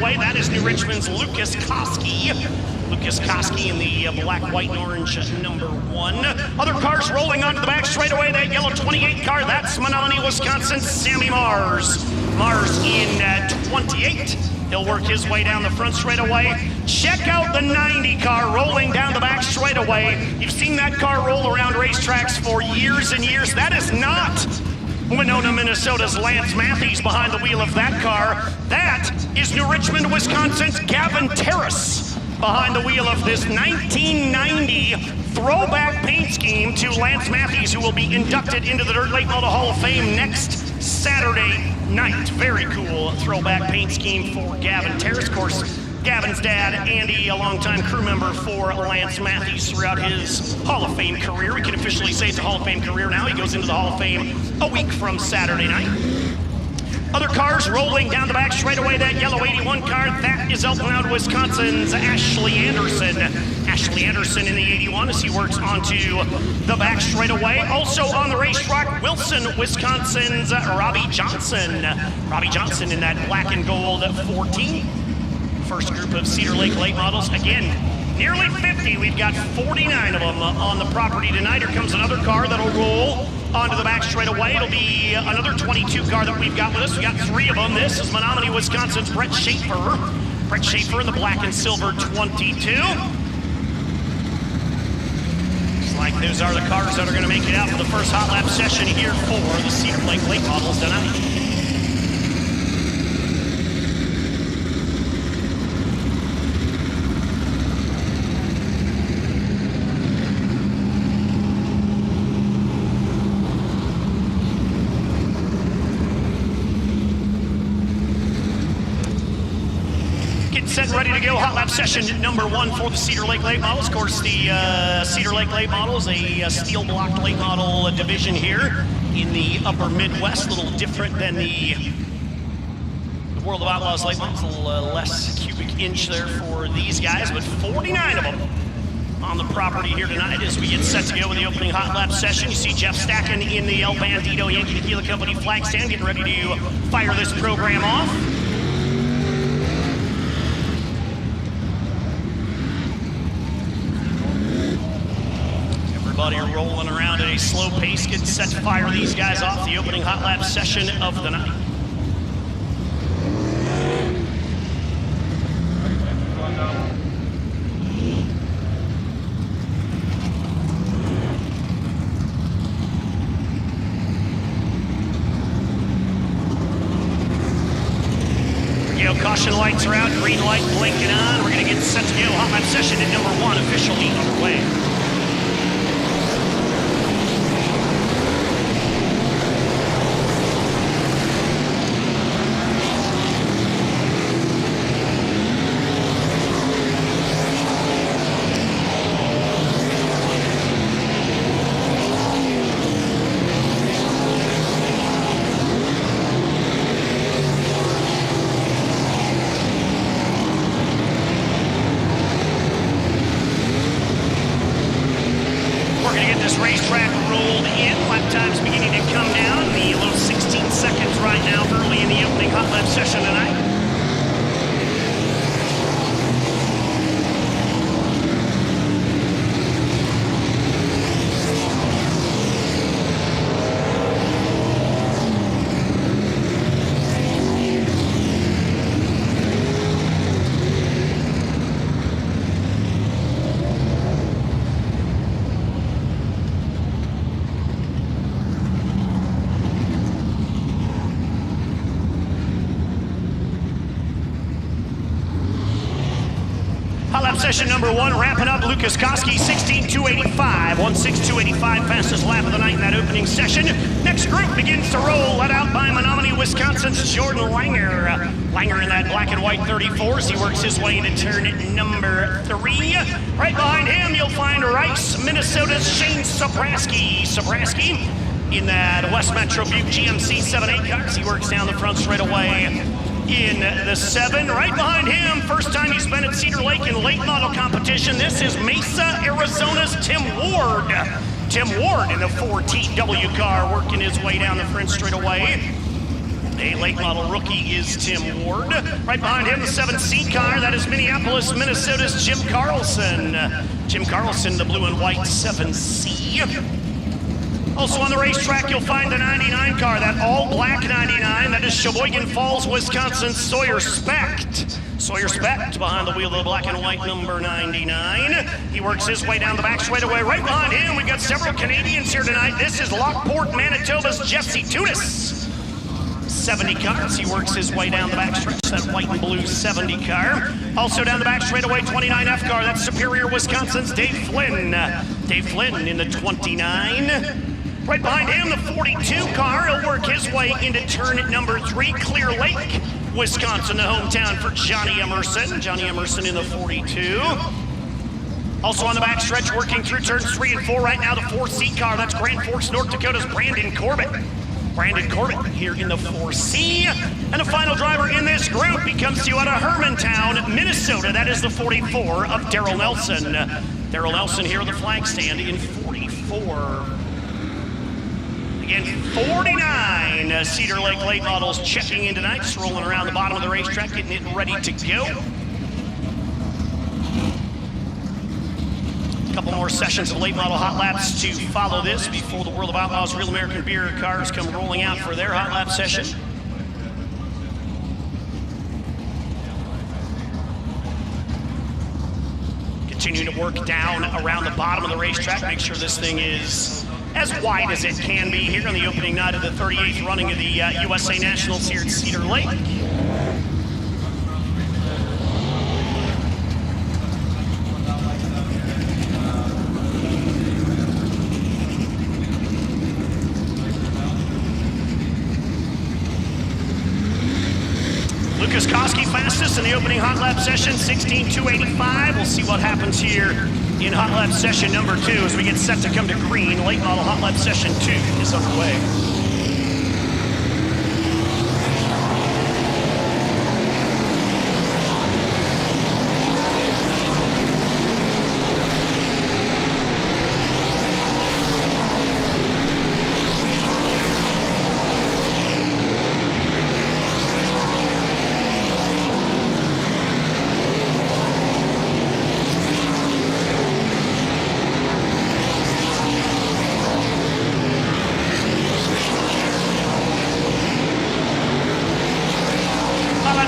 straightaway. That is New Richmond's Lucas Koski. Lucas Koski in the black, white, and orange #1. Other cars rolling onto the back straightaway. That yellow 28 car, that's Menominee, Wisconsin, Sammy Mars. Mars in 28. He'll work his way down the front straightaway. Check out the 90 car rolling down the back straightaway. You've seen that car roll around racetracks for years and years. That is not Winona, Minnesota's Lance Matthews behind the wheel of that car. That is New Richmond, Wisconsin's Gavin Terrace behind the wheel of this 1990 throwback paint scheme to Lance Matthews, who will be inducted into the Dirt Lake Model Hall of Fame next Saturday night. Very cool throwback paint scheme for Gavin Terrace. Of course, Gavin's dad, Andy, a longtime crew member for Lance Matthews throughout his Hall of Fame career. We can officially say it's a Hall of Fame career now. He goes into the Hall of Fame a week from Saturday night. Other cars rolling down the back straightaway. That yellow 81 car, that is Elkmont, Wisconsin's Ashley Anderson. Ashley Anderson in the 81 as he works onto the back straightaway. Also on the racetrack, Wilson, Wisconsin's Robbie Johnson. Robbie Johnson in that black and gold 14. First group of Cedar Lake late models. Again, nearly 50. We've got 49 of them on the property tonight. Here comes another car that'll roll onto the back straightaway. It'll be another 22 car that we've got with us. We got 3 of them. This is Menominee, Wisconsin's Brett Schaefer. Brett Schaefer in the black and silver 22. Looks like those are the cars that are going to make it out for the first hot lap session here for the Cedar Lake late models tonight. Set and ready to go. Hot lap session #1 for the Cedar Lake late models. Of course, the Cedar Lake late models, a steel block late model division here in the upper Midwest. A little different than the World of Outlaws late models. A little less cubic inch there for these guys, but 49 of them on the property here tonight as we get set to go with the opening hot lap session. You see Jeff Stacken in the El Bandito Yankee Tequila Company flag stand, getting ready to fire this program off. Everybody rolling around at a slow pace, getting set to fire these guys off the opening hot lap session of the night. Caution lights are out, green light blinking on. We're going to get set to go. Hot lap session at #1 officially underway. Racetrack rolled in. Lap time's beginning to come down. The low 16 seconds right now early in the opening hot lap session tonight. Hot lap session #1 wrapping up. Lucas Koski, 16.285, 1.6.285, fastest lap of the night in that opening session. Next group begins to roll, led out by Menominee, Wisconsin's Jordan Langer. Langer in that black and white 34s. He works his way into turn #3. Right behind him, you'll find Rice, Minnesota's Shane Sobraski. Sobraski in that West Metro Butte GMC 7.8 cars. He works down the front straight away in the 7. Right behind him, first time he's been at Cedar Lake in late model competition. This is Mesa, Arizona's Tim Ward. Tim Ward in the 4TW car working his way down the front straightaway. A late model rookie is Tim Ward. Right behind him, the 7C car, that is Minneapolis, Minnesota's Jim Carlson. Jim Carlson, the blue and white 7C. Also on the racetrack, you'll find the 99 car, that all-black 99. That is Sheboygan Falls, Wisconsin, Sawyer Specht. Sawyer Specht behind the wheel of the black and white number 99. He works his way down the back straightaway. Right behind him, we've got several Canadians here tonight. This is Lockport, Manitoba's Jesse Tunis. 70 cars. He works his way down the back stretch, that white and blue 70 car. Also down the back straightaway, 29F car. That's Superior, Wisconsin's Dave Flynn. Dave Flynn in the 29. Right behind him, the 42 car. He'll work his way into turn at number 3, Clear Lake, Wisconsin, the hometown for Johnny Emerson. Johnny Emerson in the 42. Also on the backstretch, working through turns 3 and 4 right now, the 4C car. That's Grand Forks, North Dakota's Brandon Corbett. Brandon Corbett here in the 4C. And the final driver in this group, he comes to you out of Hermantown, Minnesota. That is the 44 of Daryl Nelson. Daryl Nelson here at the flag stand in 44. Again, 49 Cedar Lake late models checking in tonight, just rolling around the bottom of the racetrack, getting it ready to go. A couple more sessions of late model hot laps to follow this before the World of Outlaws Real American Beer cars come rolling out for their hot lap session. Continuing to work down around the bottom of the racetrack, make sure this thing is as wide as it can be here on the opening night of the 38th running of the USA Nationals here at Cedar Lake. Lucas Koski fastest in the opening hot lap session, 16.285. We'll see what happens here in hot lap session number 2 as we get set to come to green. Late model hot lap session 2 is underway.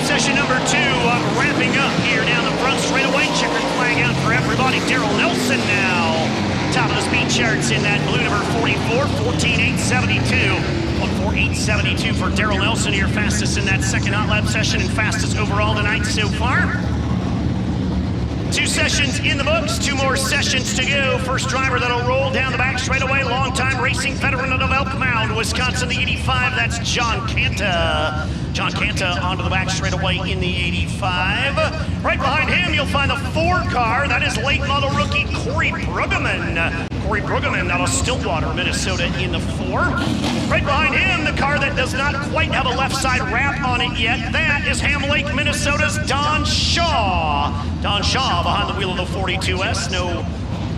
Session number 2 wrapping up here down the front straightaway. Checkered flag out for everybody. Daryl Nelson now. Top of the speed charts in that blue number 44, 14.872. 1:4.872 for Daryl Nelson here. Fastest in that second hot lap session and fastest overall tonight so far. 2 sessions in the books, 2 more sessions to go. First driver that'll roll down the back straightaway, longtime racing veteran of Elk Mound, Wisconsin, the 85, that's John Canta. John Canta onto the back straightaway in the 85. Right behind him, you'll find the 4 car, that is late model rookie Corey Brueggemann. Corey Brueggemann out of Stillwater, Minnesota in the 4. Right behind him, the car that does not quite have a left side wrap on it yet, that is Ham Lake, Minnesota's Don Shaw. Don Shaw behind the wheel of the 42S. No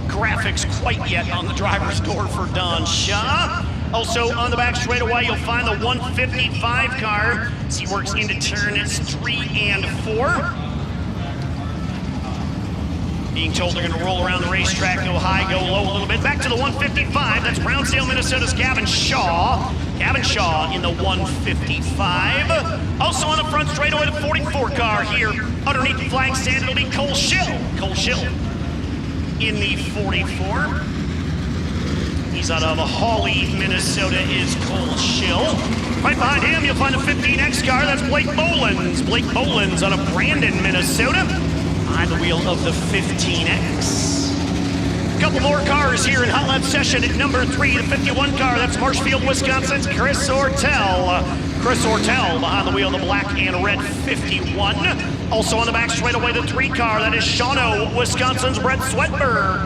graphics quite yet on the driver's door for Don Shaw. Also on the back straightaway, you'll find the 155 car as he works into turns 3 and 4. Being told they're going to roll around the racetrack, go high, go low a little bit. Back to the 155, that's Brownsdale, Minnesota's Gavin Shaw. Gavin Shaw in the 155. Also on the front straightaway, the 44 car here. Underneath the flag stand, it'll be Cole Schill. Cole Schill in the 44. He's out of Hawley, Minnesota is Cole Schill. Right behind him, you'll find the 15X car, that's Blake Bolins. Blake Bolins out of Brandon, Minnesota. Behind the wheel of the 15X. A couple more cars here in hot lap session at number 3, the 51 car, that's Marshfield, Wisconsin's Chris Ortel. Chris Ortel behind the wheel of the black and red 51. Also on the back straightaway, the 3 car, that is Shawano, Wisconsin's Brett Swedberg.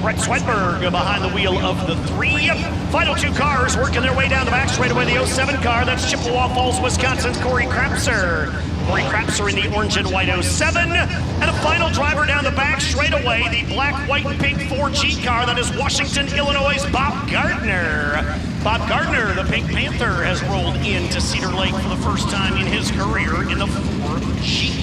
Brett Swedberg behind the wheel of the 3. Final 2 cars working their way down the back straightaway, the 07 car, that's Chippewa Falls, Wisconsin's Corey Krapser. Corey Craps are in the orange and white 07. And a final driver down the back straightaway, the black, white, and pink 4G car. That is Washington, Illinois' Bob Gardner. Bob Gardner, the Pink Panther, has rolled into Cedar Lake for the first time in his career in the 4G.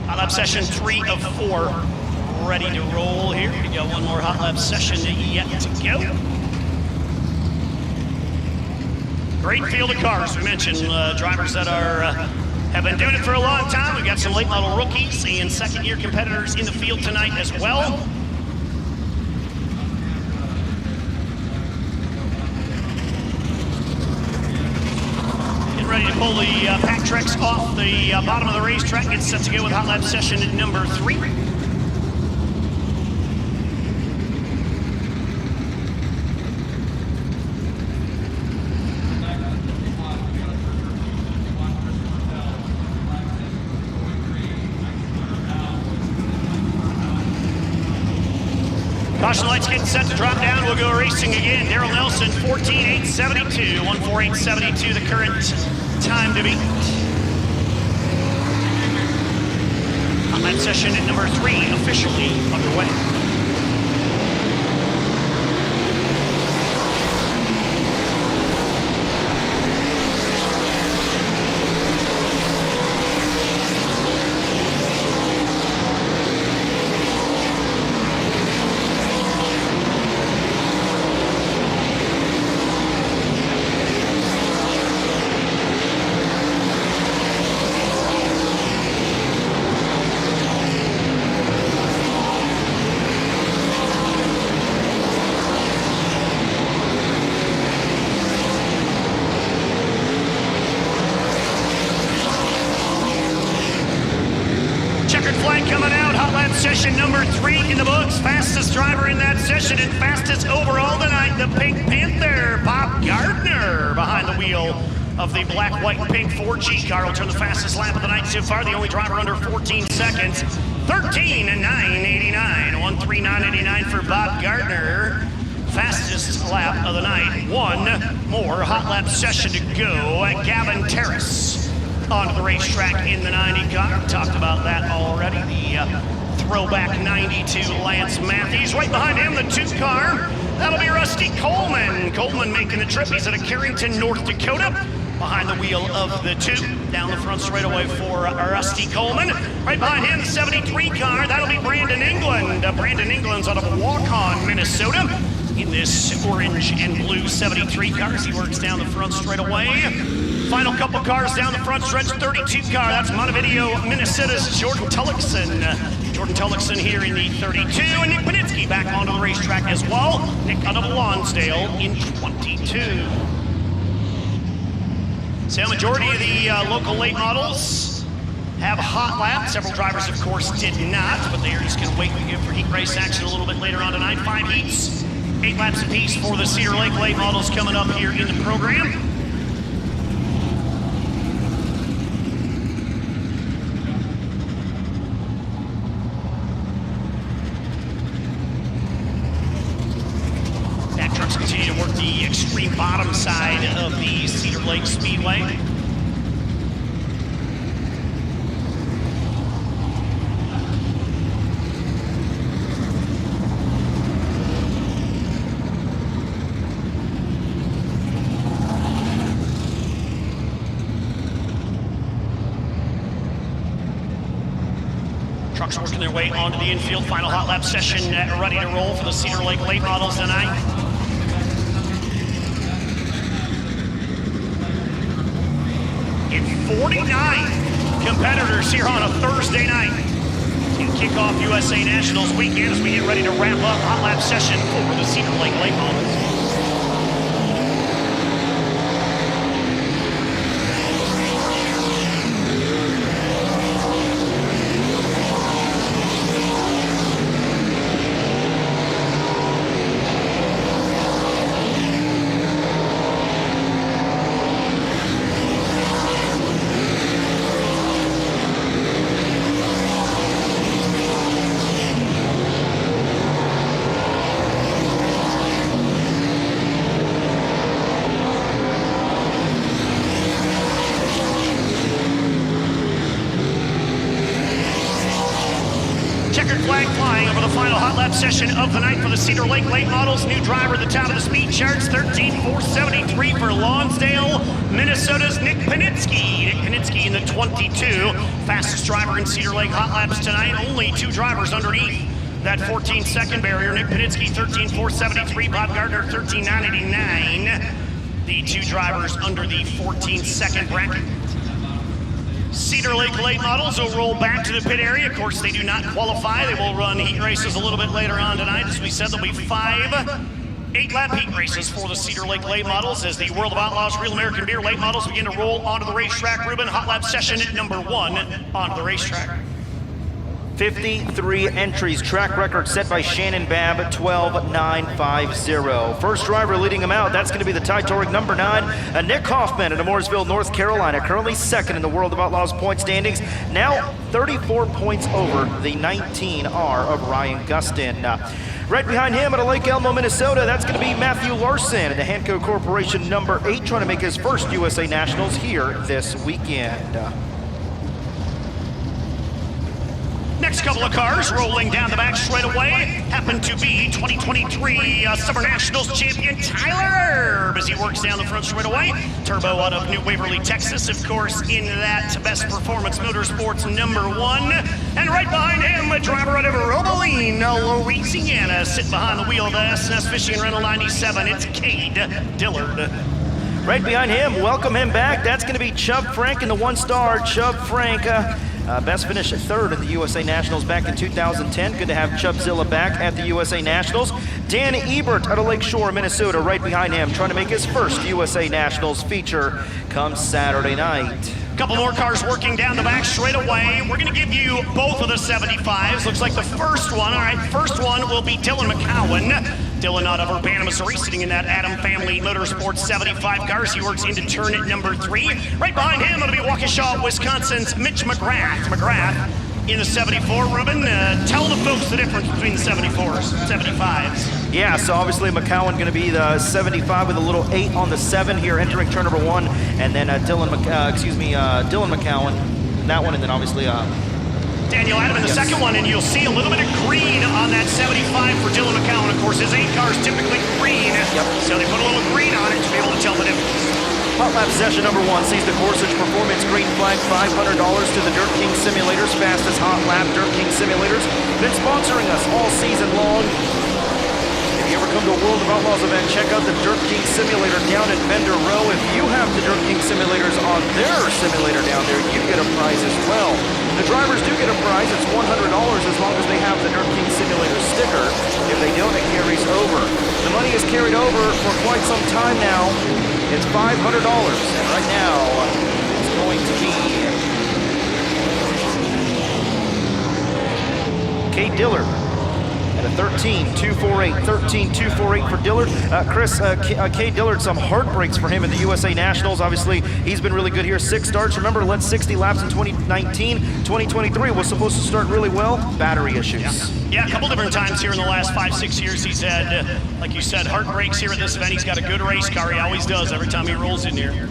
Hot lap session 3 of 4 ready to roll here. We got one more hot lap session yet to go. Great field of cars. We mentioned drivers that have been doing it for a long time. We've got some late model rookies and second-year competitors in the field tonight as well. Ready to pull the pack treks off the bottom of the racetrack. Get set to go with hot lap session number 3. Caution lights getting set to drop down. We'll go racing again. Daryl Nelson, 14.872, 1:48.72, the current time to beat. Hot lap session at number 3 officially underway. Coming out, hot lap session number 3 in the books. Fastest driver in that session and fastest overall tonight, the Pink Panther, Bob Gardner, behind the wheel of the black, white, and pink 4G car. Will turn the fastest lap of the night so far. The only driver under 14 seconds. 13:09.89, 1:39.89 for Bob Gardner. Fastest lap of the night. One more hot lap session to go. Gavin Terrace onto the racetrack in the 90 car. We talked about that already. The throwback 92 Lance Matthews. Right behind him, the 2 car. That'll be Rusty Coleman. Coleman making the trip. He's out of Carrington, North Dakota. Behind the wheel of the 2. Down the front straightaway for Rusty Coleman. Right behind him, the 73 car. That'll be Brandon England. Brandon England's out of Waukon, Minnesota. In this orange and blue 73 cars. He works down the front straightaway. Final couple cars down the front stretch, 32 car. That's Montevideo, Minnesota's Jordan Tullochson. Jordan Tullochson here in the 32. And Nick Panitsky back onto the racetrack as well. Nick out of Lonsdale in 22. So a majority of the local late models have hot laps. Several drivers, of course, did not, but they are just going to wait for heat race action a little bit later on tonight. 5 heats, 8 laps apiece for the Cedar Lake late models coming up here in the program. Back trucks continue to work the extreme bottom side of the Cedar Lake Speedway. Trucks working their way onto the infield. Final hot lap session ready to roll for the Cedar Lake late models tonight. In 49 competitors here on a Thursday night to kick off USA Nationals weekend as we get ready to wrap up hot lap session for the Cedar Lake late models. final hot lap session of the night for the Cedar Lake late models. New driver at the top of the speed charts, 13,473 for Lonsdale, Minnesota's Nick Panitsky. Nick Panitsky in the 22. Fastest driver in Cedar Lake hot laps tonight. Only 2 drivers underneath that 14-second barrier. Nick Panitsky, 13,473. Bob Gardner, 13,989. The 2 drivers under the 14-second bracket. Cedar Lake late models will roll back to the pit area. Of course, they do not qualify. They will run heat races a little bit later on tonight. As we said, there'll be 5 8-lap heat races for the Cedar Lake late models as the World of Outlaws Real American Beer late models begin to roll onto the racetrack. Ruben, hot lap session number 1 onto the racetrack. 53 entries, track record set by Shannon Babb, 12,950. First driver leading him out, that's going to be the Titanic number 9, Nick Hoffman out of Mooresville, North Carolina, currently second in the World of Outlaws point standings, now 34 points over the 19R of Ryan Gustin. Right behind him out of Lake Elmo, Minnesota, that's going to be Matthew Larson in the Hanco Corporation number 8, trying to make his first USA Nationals here this weekend. Next couple of cars rolling down the back straightaway happen to be 2023 Summer Nationals champion Tyler Erb as he works down the front straightaway. Turbo out of New Waverly, Texas, of course, in that Best Performance Motorsports number 1. And right behind him, a driver out of Robolene, Louisiana, sitting behind the wheel of the S&S Fishing Rental 97. It's Cade Dillard. Right behind him, welcome him back. That's going to be Chubb Frank in the 1-star. Chubb Frank, best finish at 3rd at the USA Nationals back in 2010. Good to have Chubbzilla back at the USA Nationals. Dan Ebert out of Lakeshore, Minnesota, right behind him, trying to make his first USA Nationals feature come Saturday night. Couple more cars working down the back straight away. We're going to give you both of the 75s. Looks like the first one, all right, first one will be Dylan McCowan. Dylan out of Urbana, Missouri, sitting in that Adam Family Motorsports 75 cars. He works into turn at number 3. Right behind him, it'll be Waukesha, Wisconsin's Mitch McGrath. McGrath in the 74. Ruben, tell the folks the difference between the 74s, 75s. Yeah, so obviously McCowan going to be the 75 with a little 8 on the 7 here entering turn number 1, and then Dylan McCowan, that one, and then obviously Daniel Adam in the second one, and you'll see a little bit of green on that 75 for Dylan McCowan. Of course, his 8 car is typically green, so they put a little green on it to be able to tell the difference. Hot lap session number 1 sees the Gorsuch Performance Green Flag, $500 to the Dirt King Simulators, fastest hot lap Dirt King Simulators. Been sponsoring us all season long. If you ever come to a World of Outlaws event, check out the Dirt King Simulator down at Vendor Row. If you have the Dirt King Simulators on their simulator down there, you get a prize as well. The drivers do get a prize. It's $100 as long as they have the Dirt King Simulator sticker. If they don't, it carries over. The money is carried over for quite some time now. It's $500, and right now it's going to be Cade Dillard at a 13.248. 13.248 for Dillard. Chris, Cade Dillard, some heartbreaks for him in the USA Nationals. Obviously, he's been really good here. 6 starts. Remember, led 60 laps in 2019. 2023 was supposed to start really well. Battery issues. Yeah, a couple different times here in the last 5-6 years he's had, like you said, heartbreaks here at this event. He's got a good race car. He always does every time he rolls in here.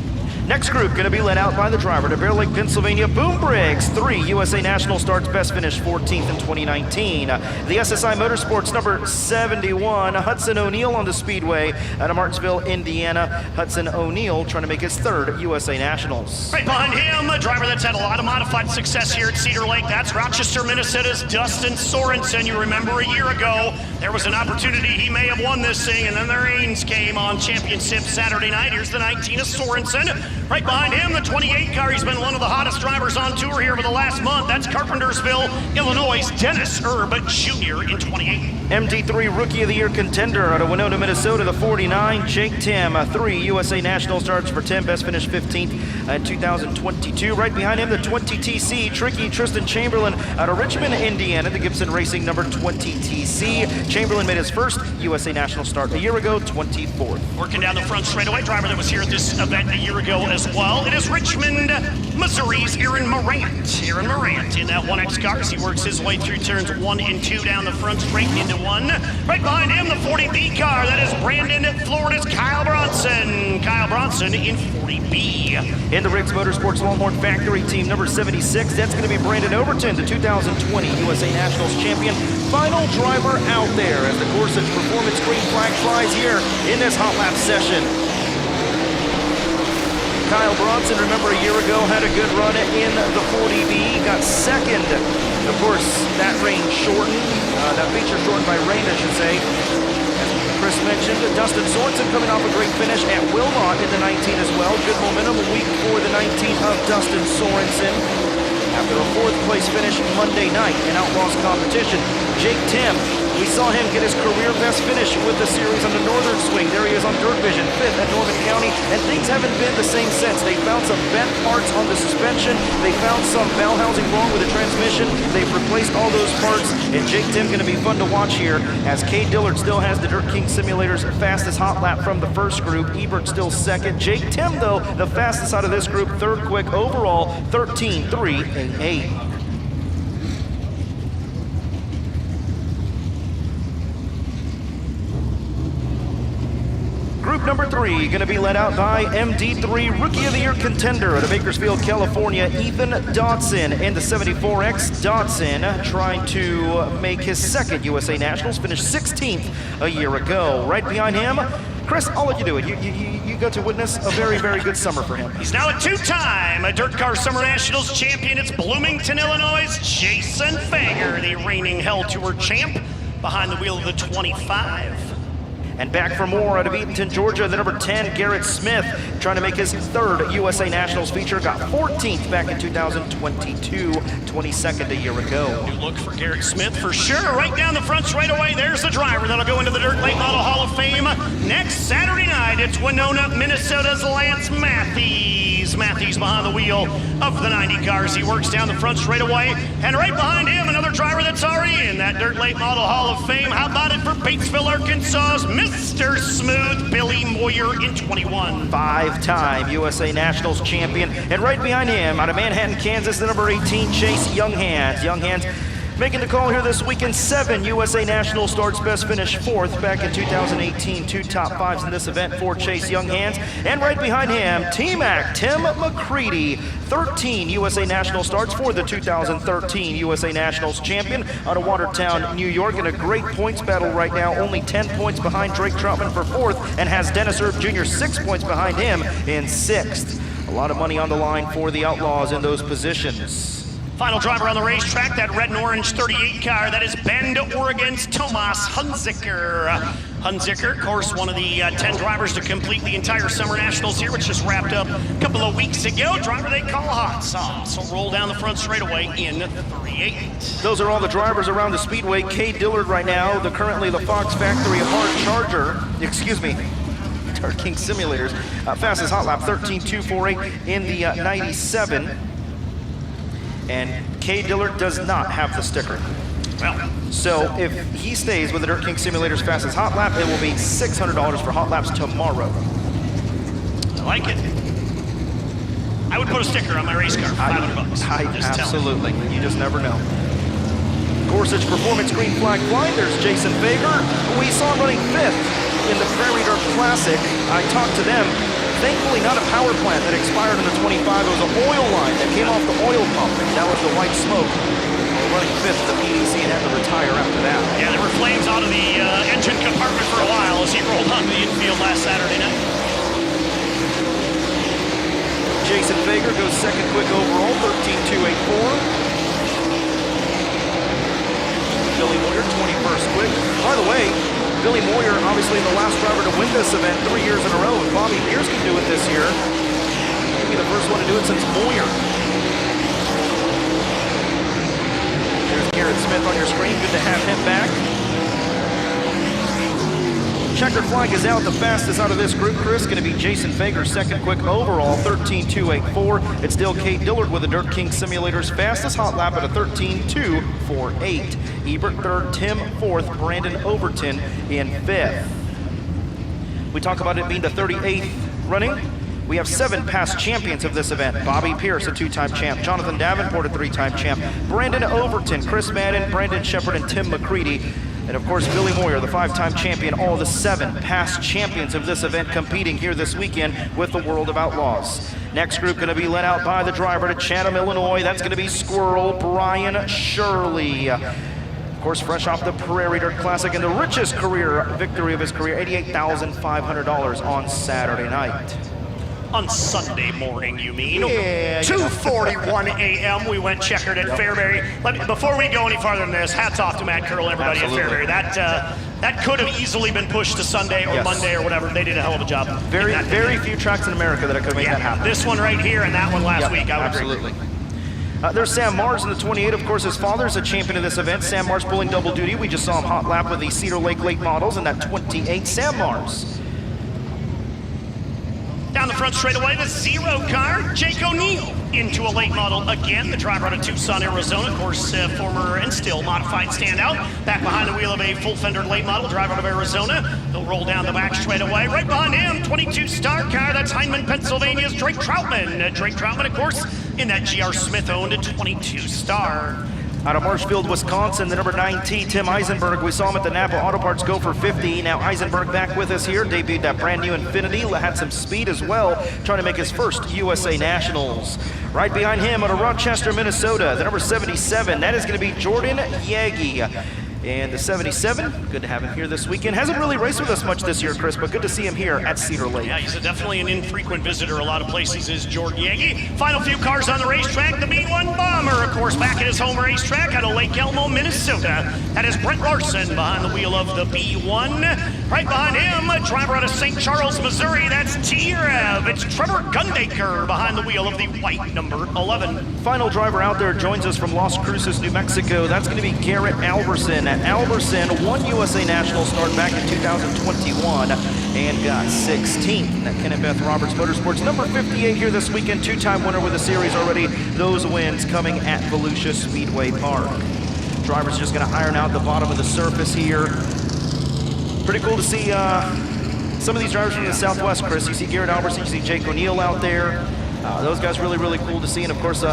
Next group going to be led out by the driver to Bear Lake, Pennsylvania, Boom Briggs. 3 USA National starts, best finish 14th in 2019. The SSI Motorsports number 71, Hudson O'Neill on the Speedway out of Martinsville, Indiana. Hudson O'Neill trying to make his 3rd USA Nationals. Right behind him, a driver that's had a lot of modified success here at Cedar Lake. That's Rochester, Minnesota's Dustin Sorensen. You remember a year ago, there was an opportunity he may have won this thing, and then the rains came on championship Saturday night. Here's the 19 of Sorensen. Right behind him, the 28 car. He's been one of the hottest drivers on tour here for the last month. That's Carpentersville, Illinois' Dennis Erb Jr. in 28. MT3 Rookie of the Year contender out of Winona, Minnesota, the 49, Jake Tim. 3 USA National starts for Tim, best finish 15th in 2022. Right behind him, the 20 TC, Tricky Tristan Chamberlain out of Richmond, Indiana, the Gibson Racing number 20 TC. Chamberlain made his first USA National start a year ago, 24th. Working down the front straightaway, driver that was here at this event a year ago as well. It is Richmond, Missouri's Aaron Morant. Aaron Morant in that 1X car as he works his way through turns 1 and 2 down the front straight into 1. Right behind him, the 40B car. That is Brandon, Florida's Kyle Bronson. Kyle Kyle Bronson in 40B. In the Riggs Motorsports Longhorn Factory team number 76, that's going to be Brandon Overton, the 2020 USA Nationals champion. Final driver out there as the Gorsuch Performance green flag flies here in this hot lap session. Kyle Bronson, remember a year ago, had a good run in the 40B, got second. Of course, that rain shortened, that feature shortened by rain, I should say. As Chris mentioned, Dustin Sorensen coming off a great finish at Wilmot in the 19 as well. Good momentum, a week for the 19 of Dustin Sorensen. After a fourth place finish Monday night in Outlaws competition, Jake Tim, we saw him get his career best finish with the series on the Northern Swing. There he is on DIRTVision, 5th at Norman County, and things haven't been the same since. They found some bent parts on the suspension. They found some valve housing wrong with the transmission. They've replaced all those parts, and Jake Tim going to be fun to watch here as Cade Dillard still has the Dirt King Simulator's fastest hot lap from the first group. Ebert still second. Jake Tim, though, the fastest out of this group, third quick overall, 13.388. Group number 3 going to be led out by MD3 Rookie of the Year contender out of Bakersfield, California, Ethan Dodson, and the 74X Dodson trying to make his second USA Nationals, finished 16th a year ago. Right behind him, Chris, I'll let you do it. You got to witness a very, very good summer for him. He's now a two-time Dirt Car Summer Nationals champion. It's Bloomington, Illinois' Jason Fager, the reigning Hell Tour champ, behind the wheel of the 25. And back for more out of Eatonton, Georgia, the number 10, Garrett Smith, trying to make his third USA Nationals feature. Got 14th back in 2022, 22nd a year ago. New look for Garrett Smith for sure. Right down the front straight away, there's the driver that'll go into the Dirt Late Model Hall of Fame. Next Saturday night, it's Winona, Minnesota's Lance Matthews. Matthews behind the wheel of the 90 cars. He works down the front straight away. And right behind him, another driver that's already in that Dirt Late Model Hall of Fame. How about it for Batesville, Arkansas's Mr. Smooth, Billy Moyer in 21. Five-time USA Nationals champion. And right behind him, out of Manhattan, Kansas, the number 18, Chase Younghans. Younghans making the call here this weekend. 7 USA National starts, best finish 4th back in 2018. 2 top 5s in this event for Chase Younghans. And right behind him, T-Mac Tim McCready. 13 USA National starts for the 2013 USA Nationals champion out of Watertown, New York, in a great points battle right now. Only 10 points behind Drake Troutman for 4th, and has Dennis Erb Jr. 6 points behind him in 6th. A lot of money on the line for the Outlaws in those positions. Final driver on the racetrack, that red and orange 38 car, that is Bend, Oregon's Tomas Hunziker. Hunziker, of course, one of the 10 drivers to complete the entire Summer Nationals here, which just wrapped up a couple of weeks ago. Driver they call Hot Sauce. So roll down the front straightaway in 3.8. Those are all the drivers around the speedway. Cade Dillard right now, currently the Fox Factory Hard Charger, Dirt King Simulators, fastest hot lap, 13.248 in the 97. And Cade Dillard does not have the sticker. Well, so if he stays with the Dirt King Simulator's fastest hot lap, it will be $600 for hot laps tomorrow. I like it. I would put a sticker on my race car for $500. Absolutely. You just never know. Gorsuch Performance green flag flying. There's Jason Fager, who we saw running 5th in the Prairie Dirt Classic. I talked to them. Thankfully, not a power plant that expired in the 25. It was an oil line that came off the oil pump. That was the white smoke. Running 5th, the PDC, and had to retire after that. Yeah, there were flames out of the engine compartment for a while as he rolled onto the infield last Saturday night. Jason Fager goes second quick overall, 13.284. Billy Moyer, 21st quick. By the way, Billy Moyer, obviously the last driver to win this event 3 years in a row. If Bobby Pierce can do it this year, he'll be the first one to do it since Moyer. There's Garrett Smith on your screen. Good to have him back. Checkered flag is out. The fastest out of this group, Chris, going to be Jason Fager, second quick overall, 13.284. It's still Cade Dillard with the Dirt King Simulator's fastest hot lap at a 13.248. Ebert third, Tim fourth, Brandon Overton in 5th. We talk about it being the 38th running. We have 7 past champions of this event. Bobby Pierce, a 2-time champ. Jonathan Davenport, a 3-time champ. Brandon Overton, Chris Madden, Brandon Shepard, and Tim McCready. And of course, Billy Moyer, the 5-time champion, all the 7 past champions of this event competing here this weekend with the World of Outlaws. Next group going to be led out by the driver to Chatham, Illinois. That's going to be Squirrel Brian Shirley. Of course, fresh off the Prairie Dirt Classic and the richest career victory of his career, $88,500 on Saturday night. On Sunday morning, you mean? Yeah. 2:41 a.m. we went checkered at Fairbury. Before we go any farther than this, hats off to Matt Curl, everybody Absolutely. at Fairbury. That could have easily been pushed to Sunday or Yes. Monday or whatever. They did a hell of a job. Very few tracks in America that could make that happen. This one right here and that one last week, I would absolutely. agree. There's Sam Mars in the 28. Of course, his father's a champion of this event. Sam Mars pulling double duty. We just saw him hot lap with the Cedar Lake late models in that 28. Sam Mars. Down the front straightaway, the 0 car, Jake O'Neill into a late model again. The driver out of Tucson, Arizona, of course, former and still modified standout. Back behind the wheel of a full fender late model, driver out of Arizona. He'll roll down the back straightaway. Right behind him, 22 star car, that's Heinemann, Pennsylvania's Drake Troutman. Drake Troutman, of course, in that G.R. Smith-owned 22 star. Out of Marshfield, Wisconsin, the number 19, Tim Eisenberg. We saw him at the Napa Auto Parts go for 50. Now Eisenberg back with us here. Debuted that brand new Infiniti. Had some speed as well, trying to make his first USA Nationals. Right behind him out of Rochester, Minnesota, the number 77. That is going to be Jordan Yagi. And the 77, good to have him here this weekend. Hasn't really raced with us much this year, Chris, but good to see him here at Cedar Lake. Yeah, he's definitely an infrequent visitor a lot of places, is Jordan Yagi. Final few cars on the racetrack, the B1 Bomber, of course, back at his home racetrack out of Lake Elmo, Minnesota. That is Brent Larson behind the wheel of the B1. Right behind him, a driver out of St. Charles, Missouri, that's T-Rev. It's Trevor Gundaker behind the wheel of the white number 11. Final driver out there joins us from Las Cruces, New Mexico. That's going to be Garrett Alberson. Alberson won USA National start back in 2021 and got 16th at Kenneth Beth Roberts Motorsports. Number 58 here this weekend, 2-time winner with the series already. Those wins coming at Volusia Speedway Park. Driver's just going to iron out the bottom of the surface here. Pretty cool to see some of these drivers from the Southwest, Chris. You see Garrett Alberson, you see Jake O'Neill out there. Those guys really cool to see. And of course,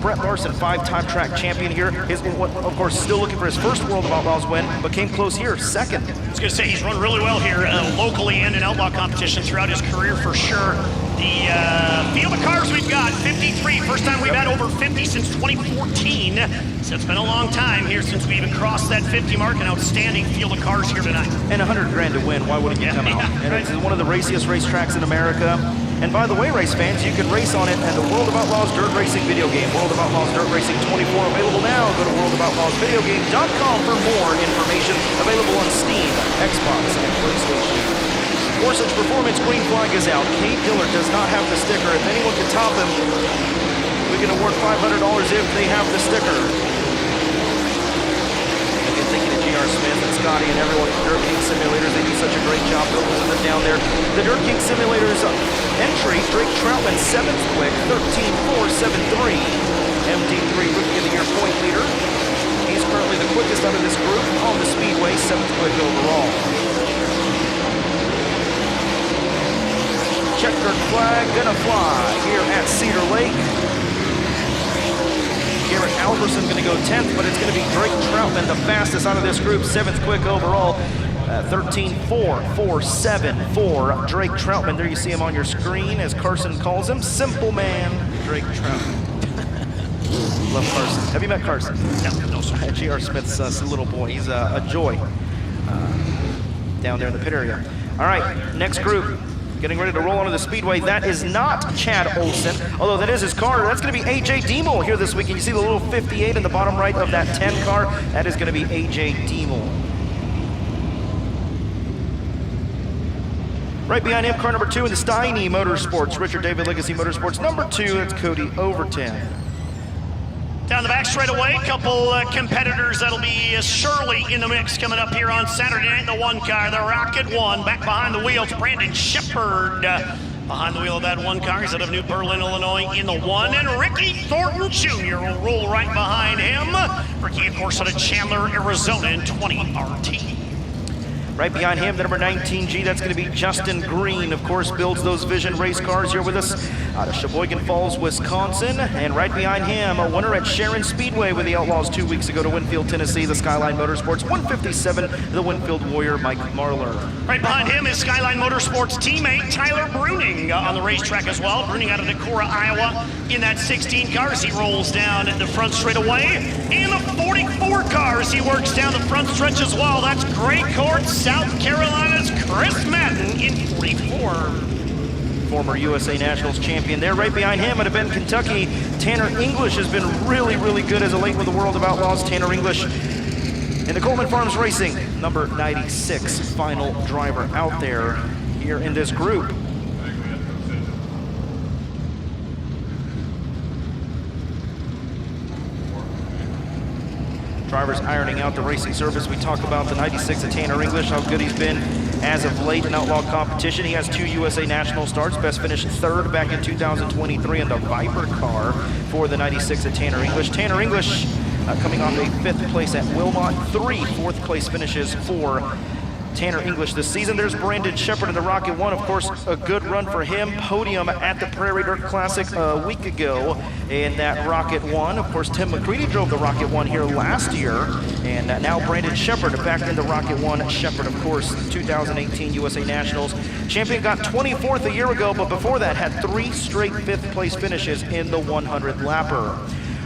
Brent Larson, 5-time track champion here. Of course, still looking for his first World of Outlaws win, but came close here, second. I was going to say, he's run really well here locally and in outlaw competition throughout his career for sure. The field of cars we've got, 53. First time we've had over 50 since 2014. So it's been a long time here since we even crossed that 50 mark. An outstanding field of cars here tonight. And $100 grand to win. Why wouldn't you come out? And it's one of the raciest racetracks in America. And by the way, race fans, you can race on it at the World of Outlaws Dirt Racing video game. World of Outlaws Dirt Racing 24 available now. Go to worldofoutlawsvideogame.com for more information. Available on Steam, Xbox, and PlayStation. Gorsuch Performance green flag is out. Kate Dillard does not have the sticker. If anyone can top him, we can award $500 if they have the sticker. Again, thank you to G.R. Smith and Scotty and everyone at Dirt King Simulators. They do such a great job representing them down there. The Dirt King Simulators entry, Drake Troutman, 7th quick, 13.473. MD3 Rookie of the Year point leader. He's currently the quickest out of this group on the Speedway, 7th quick overall. Checkered flag gonna fly here at Cedar Lake. Garrett Alberson gonna go 10th, but it's gonna be Drake Troutman, the fastest out of this group, 7th quick overall. 13.447 Drake Troutman. There you see him on your screen, as Carson calls him, Simple Man, Drake Troutman. Love Carson. Have you met Carson? No, sir. G.R. Smith's little boy. He's a joy down there in the pit area. All right, next group. Getting ready to roll onto the Speedway. That is not Chad Olson, although that is his car. That's going to be A.J. Diemel here this weekend. You see the little 58 in the bottom right of that 10 car? That is going to be A.J. Diemel. Right behind him, car number 2 in the Steiny Motorsports, Richard David Legacy Motorsports. Number 2, that's Cody Overton. Down the back straightaway, a couple competitors that'll be surely in the mix coming up here on Saturday night. The 1 car, the Rocket 1, back behind the wheels, Brandon Shepard. Behind the wheel of that 1 car, he's out of New Berlin, Illinois, in the 1. And Ricky Thornton Jr. will roll right behind him. Ricky, of course, out of Chandler, Arizona in 20 RT. Right behind him, the number 19G, that's going to be Justin Green. Of course, builds those Vision race cars here with us out of Sheboygan Falls, Wisconsin. And right behind him, a winner at Sharon Speedway with the Outlaws 2 weeks ago to Winfield, Tennessee, the Skyline Motorsports 157, the Winfield Warrior, Mike Marlar. Right behind him is Skyline Motorsports teammate Tyler Bruning on the racetrack as well. Bruning out of Decorah, Iowa in that 16 car as he rolls down the front straightaway. In the 44 cars, he works down the front stretch as well. That's Gray Court, South Carolina's Chris Madden in 44. Former USA Nationals champion there. Right behind him out of Benton, Kentucky, Tanner English has been really, really good as of late with the World of Outlaws. Tanner English in the Coleman Farms Racing, number 96, final driver out there here in this group. Drivers ironing out the racing surface. We talk about the 96 of Tanner English, how good he's been as of late in Outlaw competition. He has 2 USA National starts, best finished 3rd back in 2023 in the Viper car for the 96 of Tanner English. Tanner English coming off a 5th place at Wilmot, 3 4th place finishes for Tanner English this season. There's Brandon Shepard in the Rocket 1. Of course, a good run for him. Podium at the Prairie Dirt Classic a week ago in that Rocket 1. Of course, Tim McCready drove the Rocket 1 here last year. And now Brandon Shepard back in the Rocket 1. Shepard, of course, 2018 USA Nationals champion, got 24th a year ago, but before that had 3 straight 5th place finishes in the 100 lapper.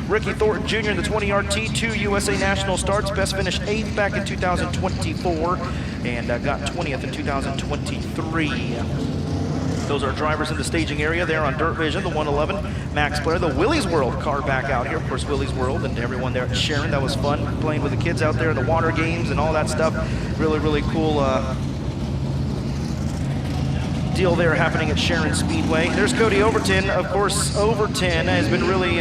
Ricky Thornton Jr. in the 20 RT, 2 USA National starts, best finished 8th back in 2024, and got 20th in 2023. Those are drivers in the staging area there on DIRTVision, the 111, Max Blair, the Willie's World car back out here. Of course, Willie's World and everyone there at Sharon. That was fun, playing with the kids out there in the water games and all that stuff. Really, really cool deal there happening at Sharon Speedway. There's Cody Overton. Of course, Overton has been really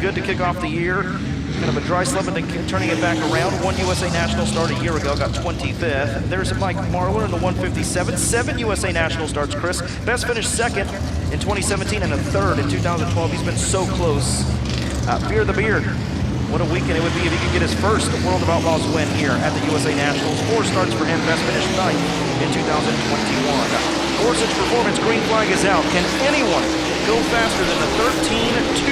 good to kick off the year. Kind of a dry slump and then turning it back around. 1 USA National start a year ago, got 25th. There's Mike Marlar in the 157. 7 USA National starts, Chris. Best finished 2nd in 2017 and a 3rd in 2012. He's been so close. Fear the Beard. What a weekend it would be if he could get his first World of Outlaws win here at the USA Nationals. 4 starts for him, best finished 9th in 2021. Gorsuch Performance green flag is out. Can anyone go faster than the 13.248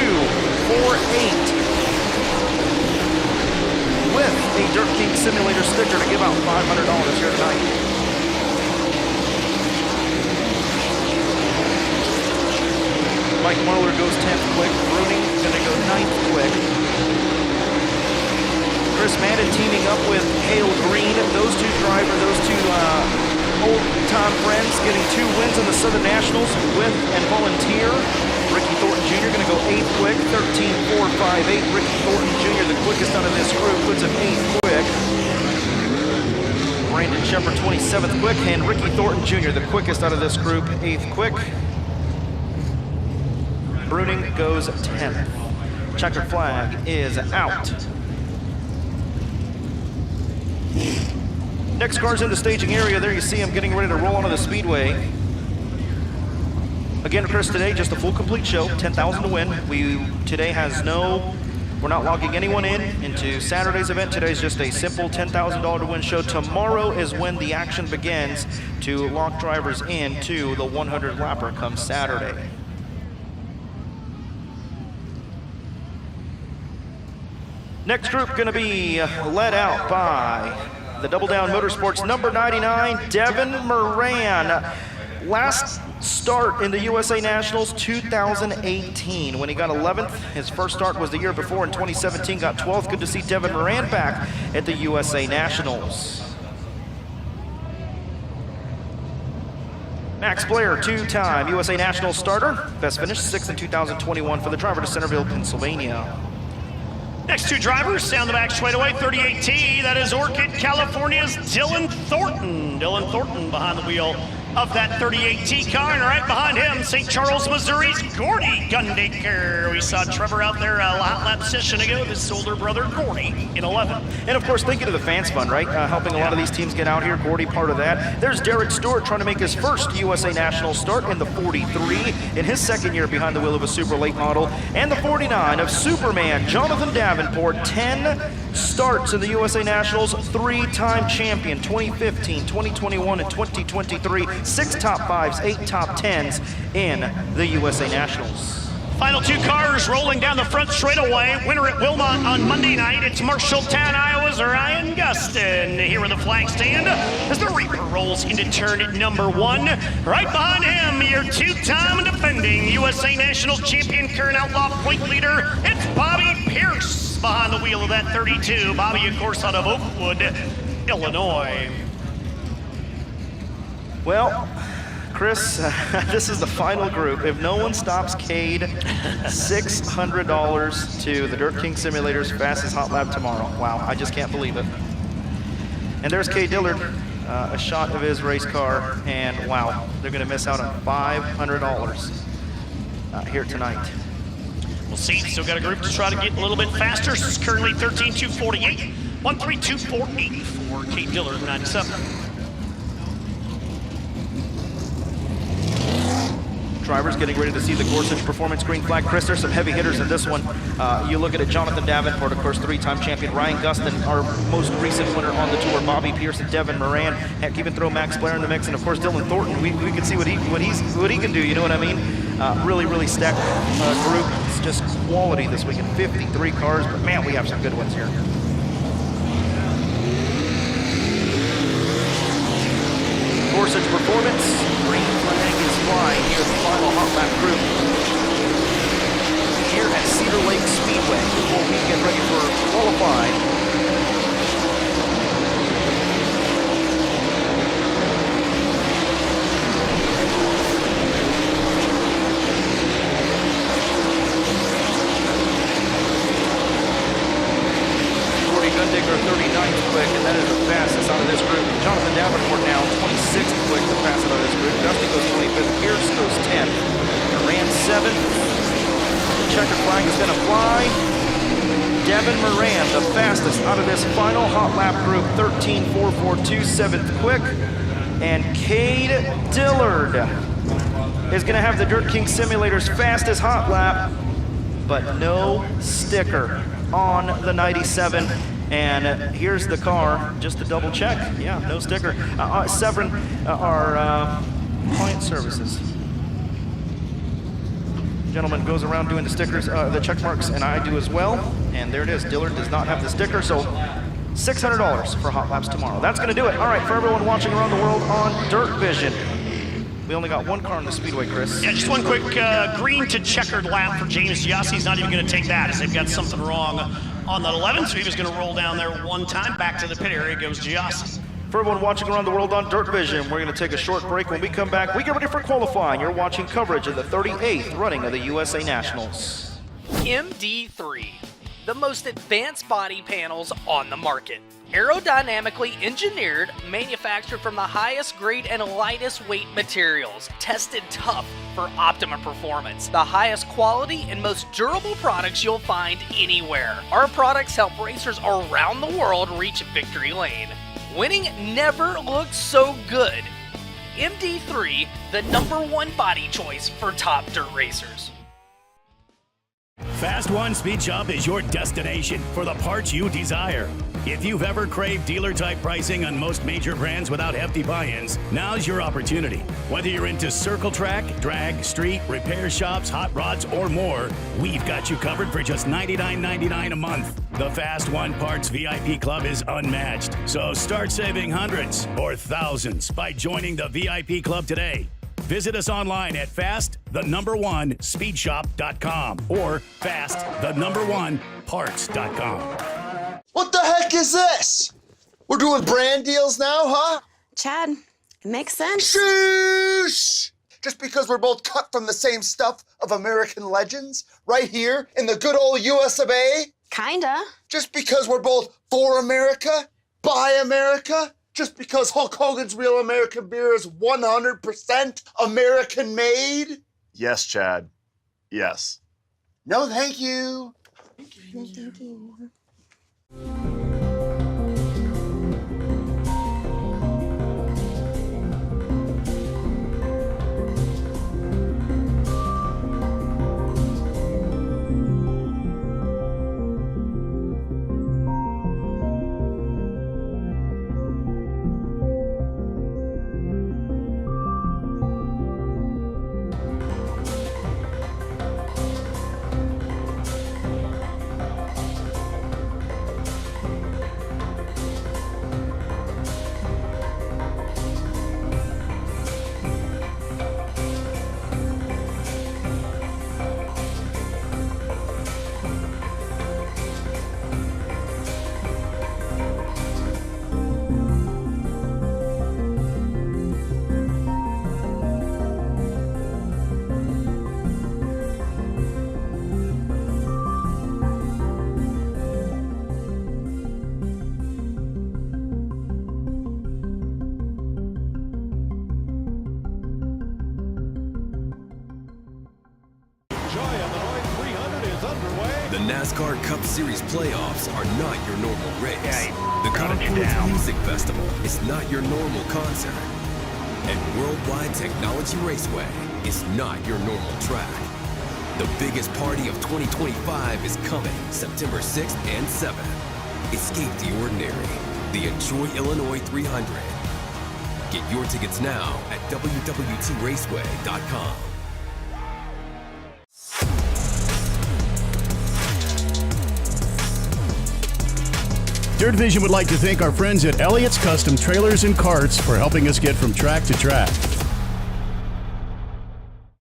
with a Dirt King Simulator sticker to give out $500 here tonight? Mike Marlar goes 10th quick. Bruning gonna go 9th quick. Chris Madden teaming up with Hale Green. Those 2 drivers, those 2 old-time friends, getting 2 wins in the Southern Nationals with and volunteer. Ricky Thornton Jr. going to go 8th quick, 13.458. Ricky Thornton Jr., the quickest out of this group, puts him 8th quick. Brandon Shepard, 27th quick, and Ricky Thornton Jr., the quickest out of this group, 8th quick. Bruning goes 10th. Checkered flag is out. Next car's in the staging area. There you see him getting ready to roll onto the speedway. Again, Chris, today just a full complete show, 10,000 to win. We're not logging anyone into Saturday's event. Today's just a simple $10,000 to win show. Tomorrow is when the action begins to lock drivers into the 100 lapper come Saturday. Next group going to be led out by the Double Down Motorsports number 99, Devin Moran. Last start in the USA Nationals 2018 when he got 11th. His first start was the year before in 2017, got 12th. Good to see Devin Moran back at the USA Nationals. Max Blair, 2-time USA National starter. Best finish 6th in 2021 for the driver to Centerville, Pennsylvania. Next 2 drivers down the back straightaway, 38T, that is Orchid, California's Dylan Thornton. Dylan Thornton behind the wheel of that 38T car, and right behind him, St. Charles, Missouri's Gordy Gundaker. We saw Trevor out there a hot lap session ago, his older brother Gordy in 11. And of course, thinking of the fans fund, right? Helping a lot of these teams get out here. Gordy part of that. There's Derek Stewart trying to make his first USA National start in the 43 in his second year behind the wheel of a super late model. And the 49 of Superman, Jonathan Davenport, 10 starts in the USA Nationals, 3-time champion, 2015, 2021, and 2023, 6 top 5s, 8 top 10s in the USA Nationals. Final 2 cars rolling down the front straightaway. Winner at Wilmot on Monday night. It's Marshalltown, Iowa's Ryan Gustin here with the flag stand as the Reaper rolls into turn number 1. Right behind him, your 2-time defending USA Nationals champion, current Outlaw point leader. It's Bobby Pierce behind the wheel of that 32. Bobby, of course, out of Oakwood, Illinois. Well, Chris, this is the final group. If no one stops Cade, $600 to the Dirt King Simulator's fastest hot lap tomorrow. Wow, I just can't believe it. And there's Cade Dillard, a shot of his race car, and wow, they're going to miss out on $500 here tonight. We'll see. Still got a group to try to get a little bit faster. This is currently 13.248, 132.48 for Cade Dillard, 97. Drivers getting ready to see the Gorsuch Performance green flag. Chris, there's some heavy hitters in this one. You look at it, Jonathan Davenport, of course, 3-time champion. Ryan Gustin, our most recent winner on the tour. Bobby Pierce and Devin Moran. Heck, even throw Max Blair in the mix. And of course, Dylan Thornton. We can see what he can do. You know what I mean? Really stacked group. It's just quality this weekend. 53 cars, but man, we have some good ones here. Gorsuch Performance, green flag is flying here, the final hot lap group here at Cedar Lake Speedway before we get ready for qualifying. Gundaker 39th quick, and that is the fastest out of this group. Jonathan Davenport now 26th quick, the fastest out of this group. Dusty goes 25th, Pierce goes 10th. Moran 7th. The checkered flag is going to fly. Devin Moran, the fastest out of this final hot lap group, 13.442, 7th quick. And Cade Dillard is going to have the Dirt King Simulator's fastest hot lap, but no sticker on the 97. And here's the car, just to double check. Yeah, no sticker. Severin, our client services gentleman goes around doing the stickers, the check marks, and I do as well. And there it is. Dillard does not have the sticker, so $600 for hot laps tomorrow. That's going to do it. All right, for everyone watching around the world on DIRTVision. We only got 1 car in the speedway, Chris. Yeah, just one quick green to checkered lap for James Giassi. He's not even going to take that as they've got something wrong on that 11, so he was going to roll down there one time. Back to the pit area goes Giassi. For everyone watching around the world on DIRTVision, we're going to take a short break. When we come back, we get ready for qualifying. You're watching coverage of the 38th running of the USA Nationals. MD3, the most advanced body panels on the market. Aerodynamically engineered, manufactured from the highest grade and lightest weight materials, tested tough for optimum performance. The highest quality and most durable products you'll find anywhere. Our products help racers around the world reach victory lane. Winning never looked so good. MD3, the #1 body choice for top dirt racers. Fast One Speed Shop is your destination for the parts you desire. If you've ever craved dealer-type pricing on most major brands without hefty buy-ins, now's your opportunity. Whether you're into circle track, drag, street, repair shops, hot rods, or more, we've got you covered for just $99.99 a month. The Fast One Parts VIP Club is unmatched, so start saving hundreds or thousands by joining the VIP Club today. Visit us online at fast1speedshop.com or fast1parts.com. What the heck is this? We're doing brand deals now, huh? Chad, it makes sense. Sheesh! Just because we're both cut from the same stuff of American legends, right here in the good old US of A? Kinda. Just because we're both for America, by America, Just because Hulk Hogan's Real American Beer is 100% American made? Yes, Chad. Yes. No, thank you. Thank you. The NASCAR Cup Series playoffs are not your normal race. The Carpool Music Festival is not your normal concert. And Worldwide Technology Raceway is not your normal track. The biggest party of 2025 is coming September 6th and 7th. Escape the ordinary. The Enjoy Illinois 300. Get your tickets now at www.raceway.com. DIRTVision would like to thank our friends at Elliott's Custom Trailers and Carts for helping us get from track to track.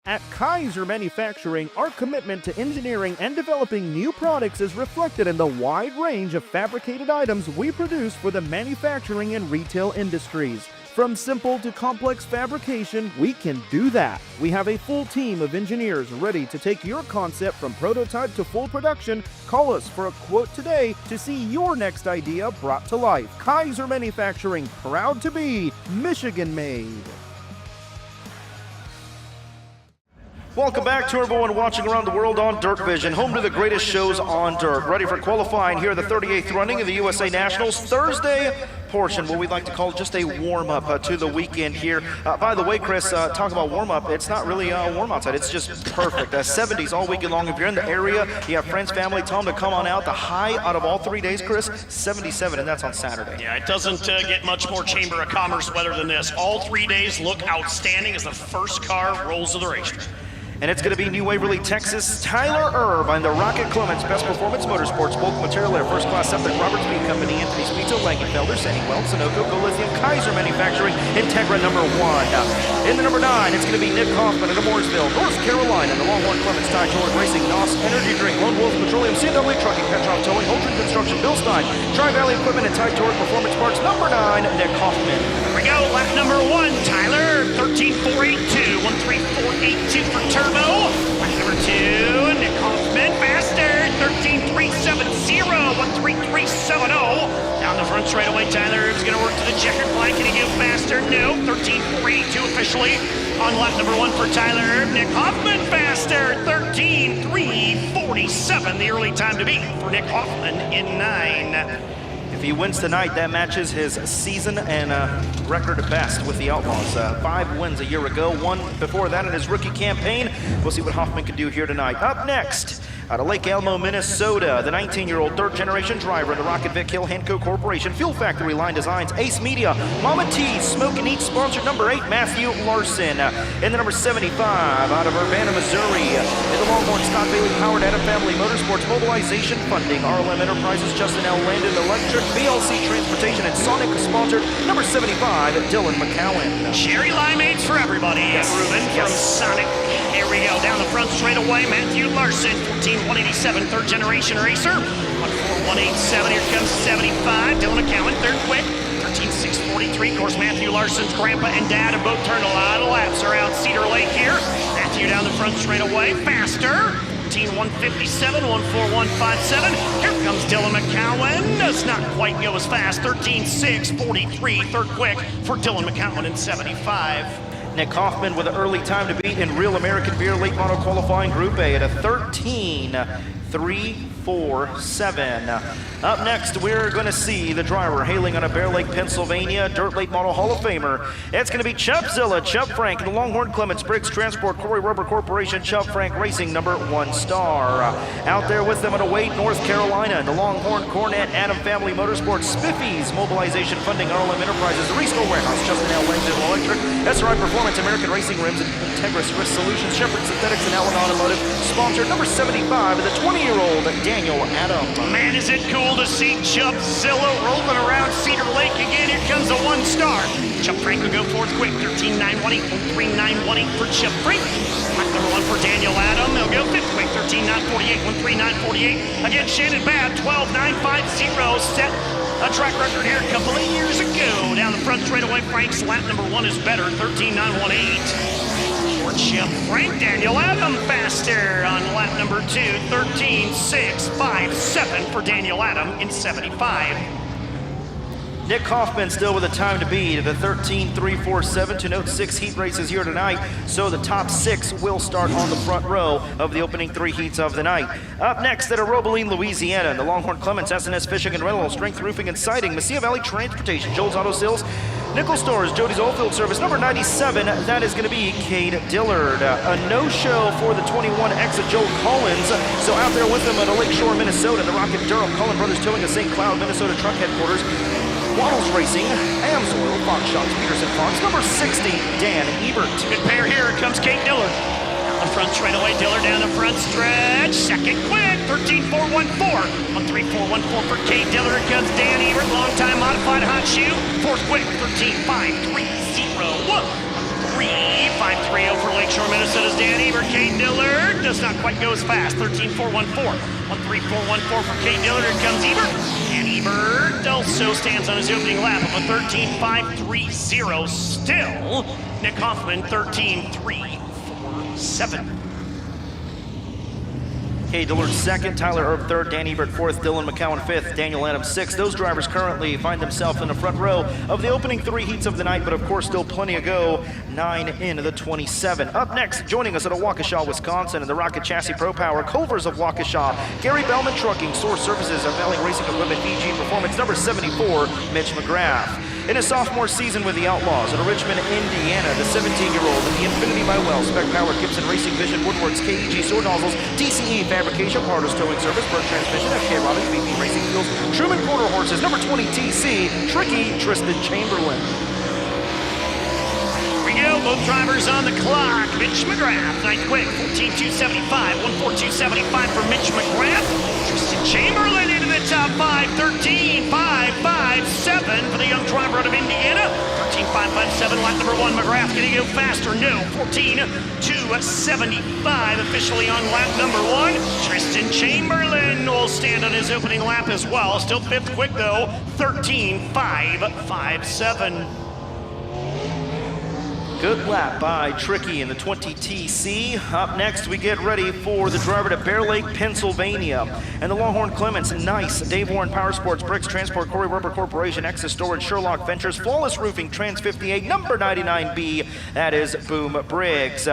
At Kaiser Manufacturing, our commitment to engineering and developing new products is reflected in the wide range of fabricated items we produce for the manufacturing and retail industries. From simple to complex fabrication, we can do that. We have a full team of engineers ready to take your concept from prototype to full production. Call us for a quote today to see your next idea brought to life. Kaiser Manufacturing, proud to be Michigan made. Welcome back to everyone watching around the world on DIRTVision, home to the greatest shows on dirt. Ready for qualifying here at the 38th running of the USA Nationals Thursday portion, what we'd like to call just a warm-up to the weekend here. By the way, Chris, talk about warm-up. It's not really warm outside. It's just perfect. 70s all weekend long. If you're in the area, you have friends, family, tell them to come on out. The high out of all 3 days, Chris, 77, and that's on Saturday. Yeah, it doesn't get much more Chamber of Commerce weather than this. All 3 days look outstanding as the first car rolls to the racetrack. And it's going to be New Waverly, Texas, Tyler Irvine, the Rocket Clements, Best Performance Motorsports, Bulk Material Air, First Class Septic, Roberts Meat Company, Anthony's Pizza, Langenfelder, Sennywell, Sunoco, Go Lithium, Kaiser Manufacturing, Integra number 1. In the number 9, it's going to be Nick Hoffman out of Mooresville, North Carolina, the Longhorn Clements, Ty Torrid Racing, NOS Energy Drink, Lone Wolf Petroleum, CW Trucking, Petron Towing, Holdren Construction, Bill Stein, Tri-Valley Equipment, and Ty Torrid Performance Parts, number 9, Nick Hoffman. Here we go, lap number 1, Tyler, 13.482, 134.82 for Turbo. Lap number 2, Nick Hoffman, faster, 13.370, 133.70. Down the front straightaway, Tyler is going to work to the checkered flag. Can he get faster? No, 13.482 officially on lap number 1 for Tyler. Nick Hoffman faster, 13.347, the early time to beat for Nick Hoffman in 9. If he wins tonight, that matches his season and record best with the Outlaws. 5 wins a year ago, 1 before that in his rookie campaign. We'll see what Hoffman can do here tonight. Up next, out of Lake Elmo, Minnesota, the 19-year-old third-generation driver in the Rocket Vic Hill Hanco Corporation, Fuel Factory Line Designs, Ace Media, Mama T's, Smoke and Eat sponsor number 8, Matthew Larson. In the number 75, out of Urbana, Missouri, in the Longhorn, Scott Bailey powered Adam Family Motorsports, Mobilization Funding, RLM Enterprises, Justin L. Landon Electric, BLC Transportation, and Sonic sponsored number 75, Dylan McCowan. Cherry limeades for everybody. Yes. Ruben from Sonic. Here we go. Down the front straightaway, Matthew Larson, 14.187, third generation racer. 14187. Here comes 75. Dylan McCowan, third quick. 13.643. Of course, Matthew Larson's grandpa and dad have both turned a lot of laps around Cedar Lake here. Matthew down the front straightaway, faster. 13-157, 14157. Here comes Dylan McCowan. Does not quite go as fast. 13-6, 43. Third quick for Dylan McCowan in 75. Nick Hoffman with an early time to beat in Real American Beer Late Model Qualifying Group A at a 13-3-4-7. Up next, we're going to see the driver hailing out of Bear Lake, Pennsylvania, Dirt Late Model Hall of Famer. It's going to be Chubb Zilla, Chubb Frank, the Longhorn Clements, Briggs Transport, Corey Rubber Corporation, Chubb Frank Racing, number 1 star. Out there with them at Wade, North Carolina, the Longhorn Cornet, Adam Family Motorsports, Spiffy's Mobilization Funding, RLM Enterprises, the Restore Warehouse, Justin L. Langdon Electric, SRI Performance, American Racing Rims, and Integris Risk Solutions, Shepherd Synthetics, and Allen Automotive. Sponsored number 75, the 20-year-old Daniel Adam. Man, is it cool to see Chubb Zilla rolling around Cedar Lake again. Here comes the 1 star. Chubb Frank will go fourth quick. 13-9-1-8, 13-9-1-8 for Chubb Frank. Lap number 1 for Daniel Adam. He'll go fifth quick. 13-9-48, 13-9-48. Again, Shannon Babb, 12-9-5-0. Set a track record here a couple of years ago. Down the front straightaway, Frank's lap number 1 is better. 13-9-1-8. For Chubb Frank, Daniel Adam faster on lap number 2, 13-6-5-7 for Daniel Adam in 75. Nick Hoffman still with a time to beat at the 13-3-4-7. To note, 6 heat races here tonight, so the top 6 will start on the front row of the opening 3 heats of the night. Up next at Robeline, Louisiana, the Longhorn Clements, SNS Fishing and Rental, Strength Roofing and Siding, Mesilla Valley Transportation, Joel's Auto Sales, Nickel Stores, Jody's Oilfield Service, number 97, that is going to be Cade Dillard. A no-show for the 21X of Joe Collins, so out there with them at Lakeshore, Minnesota, the Rocket Durham, Cullen Brothers Towing of St. Cloud, Minnesota Truck Headquarters, Waddles Racing, Amsoil, Fox Shots, Peterson Fox, number 60, Dan Ebert. Good pair here, comes Cade Dillard. Down the front straightaway, Dillard down the front stretch, second quick, 13-4-1-4. 13-4-1-4 for Cade Dillard. Here comes Dan Ebert, long-time modified hot shoe. Fourth quick, 13-5-3-0. 3-5-3-0 for Lakeshore, Minnesota's Dan Ebert. Cade Dillard does not quite go as fast. 13-4-1-4. 13-4-1-4 for Cade Dillard. Here comes Ebert. And Ebert also stands on his opening lap of a 13-5-3-0. Still, Nick Hoffman, 13-3-4-7. Cade Dillard second, Tyler Erb third, Dan Ebert fourth, Dylan McCowan fifth, Daniel Adams sixth. Those drivers currently find themselves in the front row of the opening 3 heats of the night, but of course still plenty to go. 9 into the 27. Up next, joining us at Waukesha, Wisconsin, and the Rocket Chassis Pro Power, Culvers of Waukesha, Gary Bellman Trucking, Source Services of Valley Racing Equipment, VG Performance, number 74, Mitch McGrath. In his sophomore season with the Outlaws in Richmond, Indiana, the 17-year-old in the Infinity by Wells, Spec Power, Gibson Racing Vision, Woodworks, KEG Sword Nozzles, DCE Fabrication, Parters Towing Service, Burke Transmission, FK Robbins, VP Racing Fuels, Truman Quarter Horses, number 20 TC, Tricky Tristan Chamberlain. Here we go, both drivers on the clock. Mitch McGrath, ninth quick, 14-275, 142.75 for Mitch McGrath. Tristan Chamberlain into the top 5, 13-5-5-7 for the young driver out of Indiana. 13-5-5-7, lap number 1. McGrath, can he go faster? No. 14-2-75 officially on lap number 1. Tristan Chamberlain will stand on his opening lap as well. Still fifth quick though, 13-5-5-7. Good lap by Tricky in the 20 TC. Up next, we get ready for the driver to Bear Lake, Pennsylvania. And the Longhorn Clements, Nice, Dave Warren Power Sports, Briggs Transport, Corey Rubber Corporation, Exis Storage, Sherlock Ventures, Flawless Roofing, Trans 58, number 99B, that is Boom Briggs.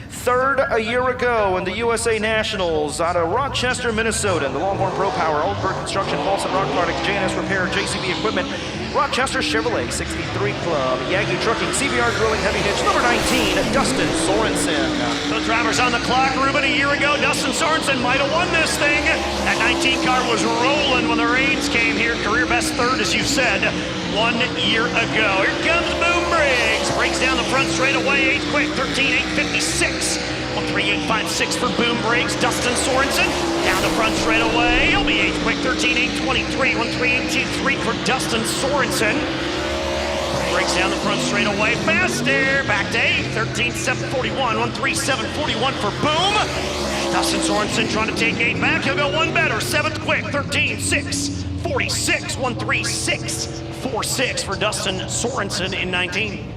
Third a year ago in the USA Nationals out of Rochester, Minnesota. The Longhorn Pro Power, Oldberg Construction, Paulson Rock Products, JNS Repair, JCB Equipment, Rochester Chevrolet 63 Club, Yagi Trucking, CBR Drilling Heavy Hitch, number 19, Dustin Sorensen. Those drivers on the clock, Ruben, a year ago, Dustin Sorensen might have won this thing. That 19 car was rolling when the rains came here. Career best third, as you said, 1 year ago. Here comes Boom Briggs. Breaks down the front straightaway, 8th quick, 13-8-56. 138.56 for Boom Briggs. Dustin Sorensen down the front straightaway. He'll be 8th quick, 13-8-23. 138.23 for Dustin Sorensen. Breaks down the front straightaway faster. Back to 8th, 13-7-41. 137.41 for Boom. Dustin Sorensen trying to take 8 back. He'll go 1 better. 7th quick, 13-6-46. 136.46 for Dustin Sorensen in 19.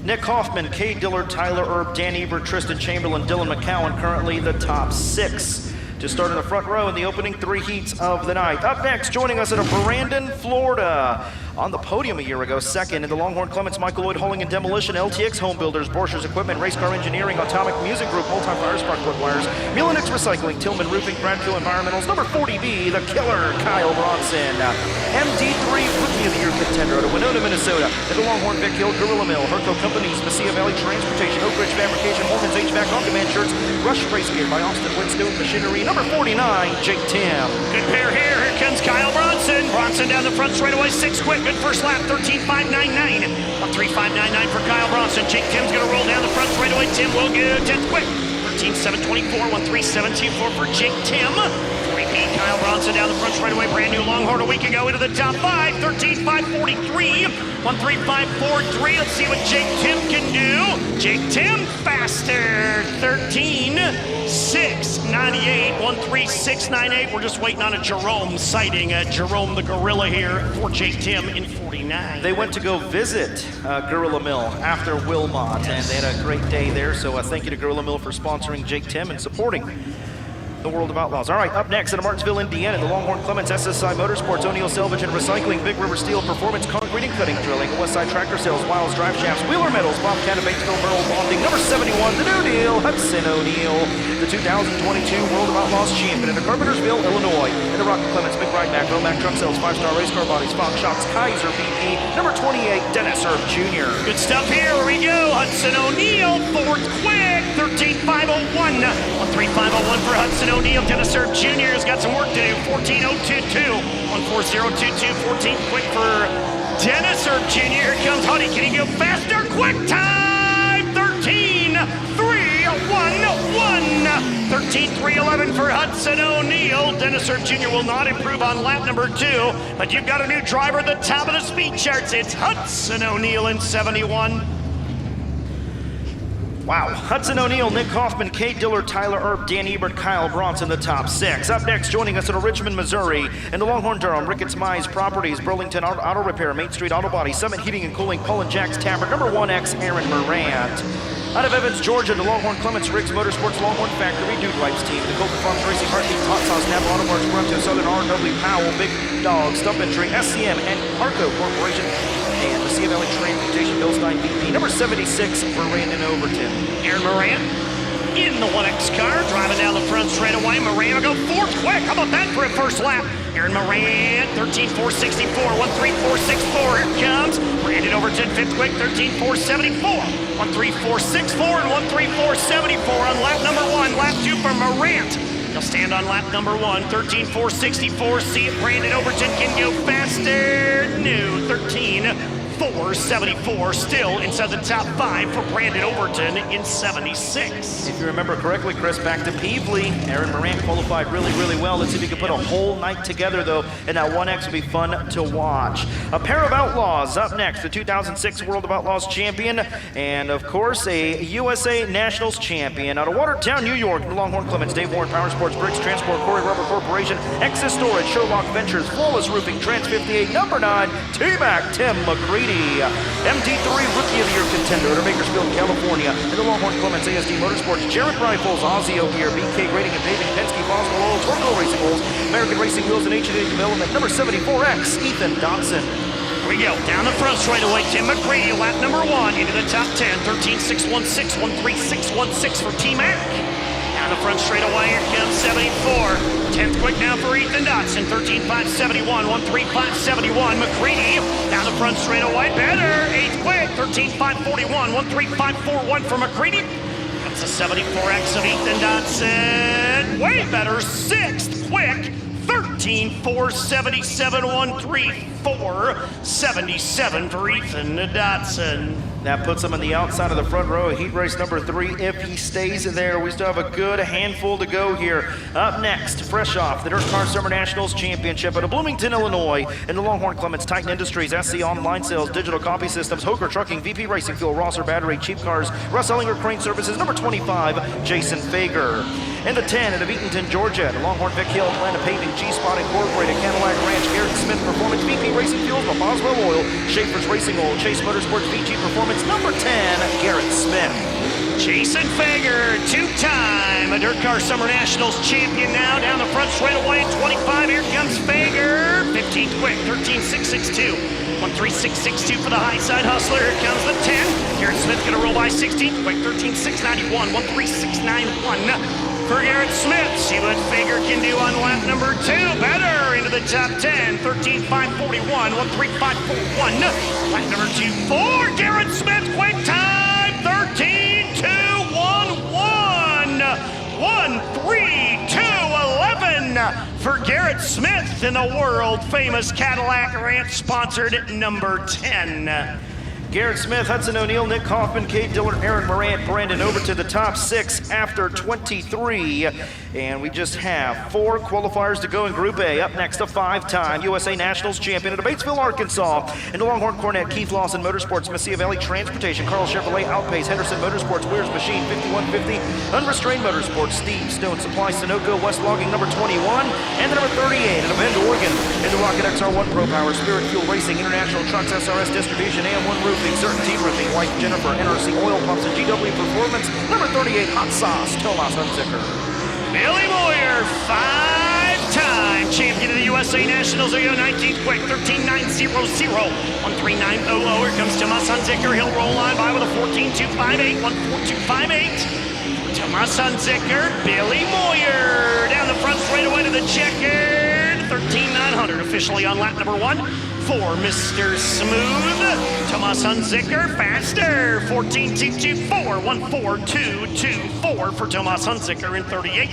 Nick Hoffman, Cade Dillard, Tyler Erb, Dan Ebert, Tristan Chamberlain, Dylan McCowan, currently the top 6 to start in the front row in the opening 3 heats of the night. Up next, joining us out of Brandon, Florida, on the podium a year ago, second in the Longhorn Clements, Michael Lloyd Hauling and Demolition, LTX Home Builders, Borchers Equipment, Race Car Engineering, Atomic Music Group, Multi-Fire Spark Plug Wires, Mulinix Recycling, Tillman Roofing, Bradco Environmentals, number 40B, the killer, Kyle Bronson, MD3 Rookie of the Year contender out of Winona, Minnesota, at the Longhorn Vic Hill, Gorilla Mill, Herco Companies, Mesilla Valley Transportation, Oak Ridge Fabrication, Morgan's HVAC, On-Demand Shirts, Rush Race Gear by Austin Whetstone Machinery, number 49, Jake Tim. Good pair here. Here comes Kyle Bronson. Bronson down the front straightaway, 6 quick. Good first lap, 13.599. A 3.599 for Kyle Bronson. Jake Tim's going to roll down the front straightaway. Tim will get 10th quick. 13.724, 1.3724 for Jake Tim. 3P Kyle Bronson down the front straightaway. Brand new Longhorn a week ago into the top 5. 13.543, 1.3543. Let's see what Jake Tim can do. Jake Tim faster. 13.698, 1.3698. We're just waiting on a Jerome sighting. Jerome the Gorilla here for Jake Tim in 49. They went to go visit Gorilla Mill after Wilmot, and they had a great day there. So thank you to Gorilla Mill for sponsoring Jake Tim and supporting the World of Outlaws. All right, up next in Martinsville, Indiana, the Longhorn Clements, SSI Motorsports, O'Neill Salvage and Recycling, Big River Steel, Performance Concrete and Cutting Drilling, Westside Tractor Sales, Wiles Drive Shafts, Wheeler Metals, Bobcat of Batesville, Merle Bonding, number 71, the New Deal, Hudson O'Neill, the 2022 World of Outlaws champion in Carpentersville, Illinois, in the Rocky Clements, Big Ride Mac, Romac Truck Sales, 5-Star Race Car Bodies, Fox Shots, Kaiser BP, number 28, Dennis Erb Jr. Good stuff here. Here we go. Hudson O'Neill, 4th quick, 13.501. 1.3501 for Hudson O'Neill. Dennis Erb Jr. has got some work to do. 14.022. 1.4022. 14th quick for Dennis Erb Jr. Here comes Huddy. Can he go faster? Quick time! 13.311. 13.311 for Hudson O'Neill. Dennis Erb Jr. will not improve on lap number 2, but you've got a new driver at the top of the speed charts. It's Hudson O'Neill in 71. Wow, Hudson O'Neill, Nick Hoffman, Cade Dillard, Tyler Erb, Dan Ebert, Kyle Bronson, the top 6. Up next, joining us in Richmond, Missouri, in the Longhorn Durham, Ricketts Mize Properties, Burlington Auto Repair, Main Street Auto Body, Summit Heating and Cooling, Paul and Jack's Tavern, number 1X, Aaron Morant. Out of Evans, Georgia, the Longhorn Clements Riggs Motorsports Longhorn Factory Dude Wipes team, the Coca Farms Racing Heartbeat, Hot Sauce, Napa Auto Parts, Toronto, Southern R.W. Powell, Big Dog, Stump Entry, SCM, and Harco Corporation, and the Sea Valley Transportation, Bill Stein VP, number 76 for Brandon Overton. Aaron Morant in the 1X car, driving down the front straightaway. Morant will go 4th quick. How about that for a first lap? Aaron Morant, 13.464, 1.3464. Here comes Brandon Overton, 5th quick, 13.474, 1.3464 and 1.3474 on lap number 1. Lap 2 for Morant. He'll stand on lap number 1, 13.464. See if Brandon Overton can go faster. No, 13.474. Still inside the top 5 for Brandon Overton in 76. If you remember correctly, Chris, back to Peevely. Aaron Morant qualified really, really well. Let's see if he can put a whole night together, though, and that 1X will be fun to watch. A pair of Outlaws up next, the 2006 World of Outlaws champion, and, of course, a USA Nationals champion. Out of Watertown, New York, the Longhorn Clements, Dave Warren Power Sports, Briggs Transport, Corey Rubber Corporation, Exis Storage, Sherlock Ventures, Flawless Roofing, Trans 58, number 9, T-Mac, Tim McCready. MD3 Rookie of the Year contender in Bakersfield, California, in the Longhorn Clements ASD Motorsports, Jared Rifles, Ozzy O'Gear, BK Grading and Paving, Penske, Boswell Oil, Torco Racing Wheels, American Racing Wheels, and H&A Development, number 74X, Ethan Dotson. Here we go, down the front straightaway, Tim McCready, lap number 1, into the top 10, 13.616, 1.3616 for T-Mac. Down the front straightaway, here comes 74. 10th quick now for Ethan Dotson, 13.571, 1.3571. McCready down the front straightaway, better. 8th quick, 13.541, 1.3541 for McCready. That's a 74X of Ethan Dotson. Way better, 6th quick, 13.477, 1.3477 for Ethan Dotson. That puts him on the outside of the front row of heat race number 3 if he stays there. We still have a good handful to go here. Up next, fresh off the Dirt Car Summer Nationals Championship out of Bloomington, Illinois, in the Longhorn Clements, Titan Industries, SC Online Sales, Digital Copy Systems, Hoker Trucking, VP Racing Fuel, Rosser Battery, Cheap Cars, Russ Ellinger Crane Services, number 25, Jason Fager. In the 10 out of Eatonton, Georgia, the Longhorn Vic Hill, Atlanta Paving, G-Spot Incorporated, Cadillac Ranch, Garrett Smith Performance, VP Racing Fuels, Boswell Oil, Schaefer's Racing Oil, Chase Motorsports, VG Performance, Performance, number 10, Garrett Smith. Jason Fager, two-time Dirt Car Summer Nationals champion now, down the front straightaway, 25, here comes Fager, 15th quick, 13.662, 136.62 for the high side hustler, here comes the 10, Garrett Smith gonna roll by 16th quick, 13.691, 136.91 for Garrett Smith. See what Fager can do on lap number 2, better into the top 10, 13.541, 135.41, lap number 2 for Garrett Smith, quick time, 13.211, 132.11 for Garrett Smith in the world famous Cadillac Ranch sponsored number 10. Garrett Smith, Hudson O'Neal, Nick Kaufman, Cade Dillard, Aaron Morant, Brandon over to the top 6 after 23. And we just have 4 qualifiers to go in Group A. Up next, a 5-time USA Nationals champion out of Batesville, Arkansas. And the Longhorn Cornet, Keith Lawson Motorsports, Mesilla Valley Transportation, Carl Chevrolet Outpace, Henderson Motorsports, Weir's Machine, 5150, Unrestrained Motorsports, Steve Stone Supply, Sunoco, West Logging, number 21, and the number 38 out of Bend, Oregon. In the Rocket XR1 Pro Power, Spirit Fuel Racing, International Trucks, SRS Distribution, AM1 Roofing, Certainty Roofing, White Jennifer, NRC Oil Pumps, and GW Performance, number 38, Hot Sauce, Tomas Hunziker. Billy Moyer, 5-time champion of the USA Nationals, 19th quick, 13.900, 139.00. Here comes Tomas Hunziker. He'll roll on by with a 14.258, 142.58. Tomas Hunziker, Billy Moyer down the front straightaway to the checkered, 13.900, officially on lap number 1 for Mr. Smooth. Tomas Hunziker, faster, 14.224, 142.24 for Tomas Hunziker in 38.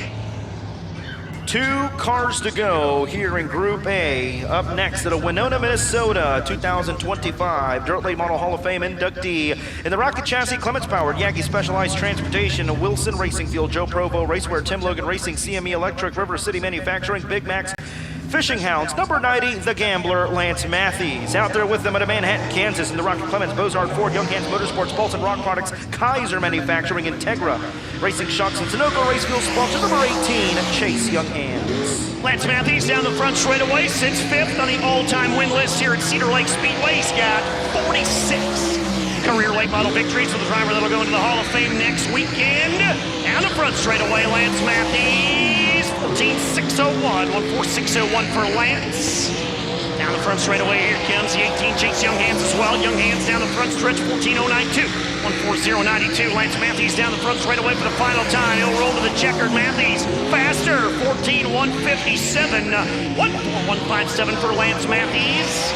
2 cars to go here in Group A. Up next at a Winona, Minnesota 2025 Dirt Late Model Hall of Fame inductee in the Rocket Chassis, Clements Powered, Yankee Specialized Transportation, Wilson Racing Field, Joe Provo Raceware, Tim Logan Racing, CME Electric, River City Manufacturing, Big Macs Fishing Hounds, number 90, The Gambler, Lance Matthews. Out there with them out of Manhattan, Kansas, in the Rocket Clements, Bozard Ford, Young Hands Motorsports, Paulson Rock Products, Kaiser Manufacturing, Integra Racing Shocks, and Sunoco Race Fuel sponsor, number 18, Chase Young Hands. Lance Matthews down the front straightaway, sits 5th on the all-time win list here at Cedar Lake Speedway. He's got 46 career late model victories for the driver that'll go into the Hall of Fame next weekend. Down the front straightaway, Lance Matthews, 14.601, 146.01 for Lance. Down the front straightaway, here comes the 18 Chase Young Hands as well. Young Hands down the front stretch, 14.092, 140.92. Lance Matthews down the front straightaway for the final time. He'll roll to the checkered. Matthews faster, 14.157, 141.57 for Lance Matthews.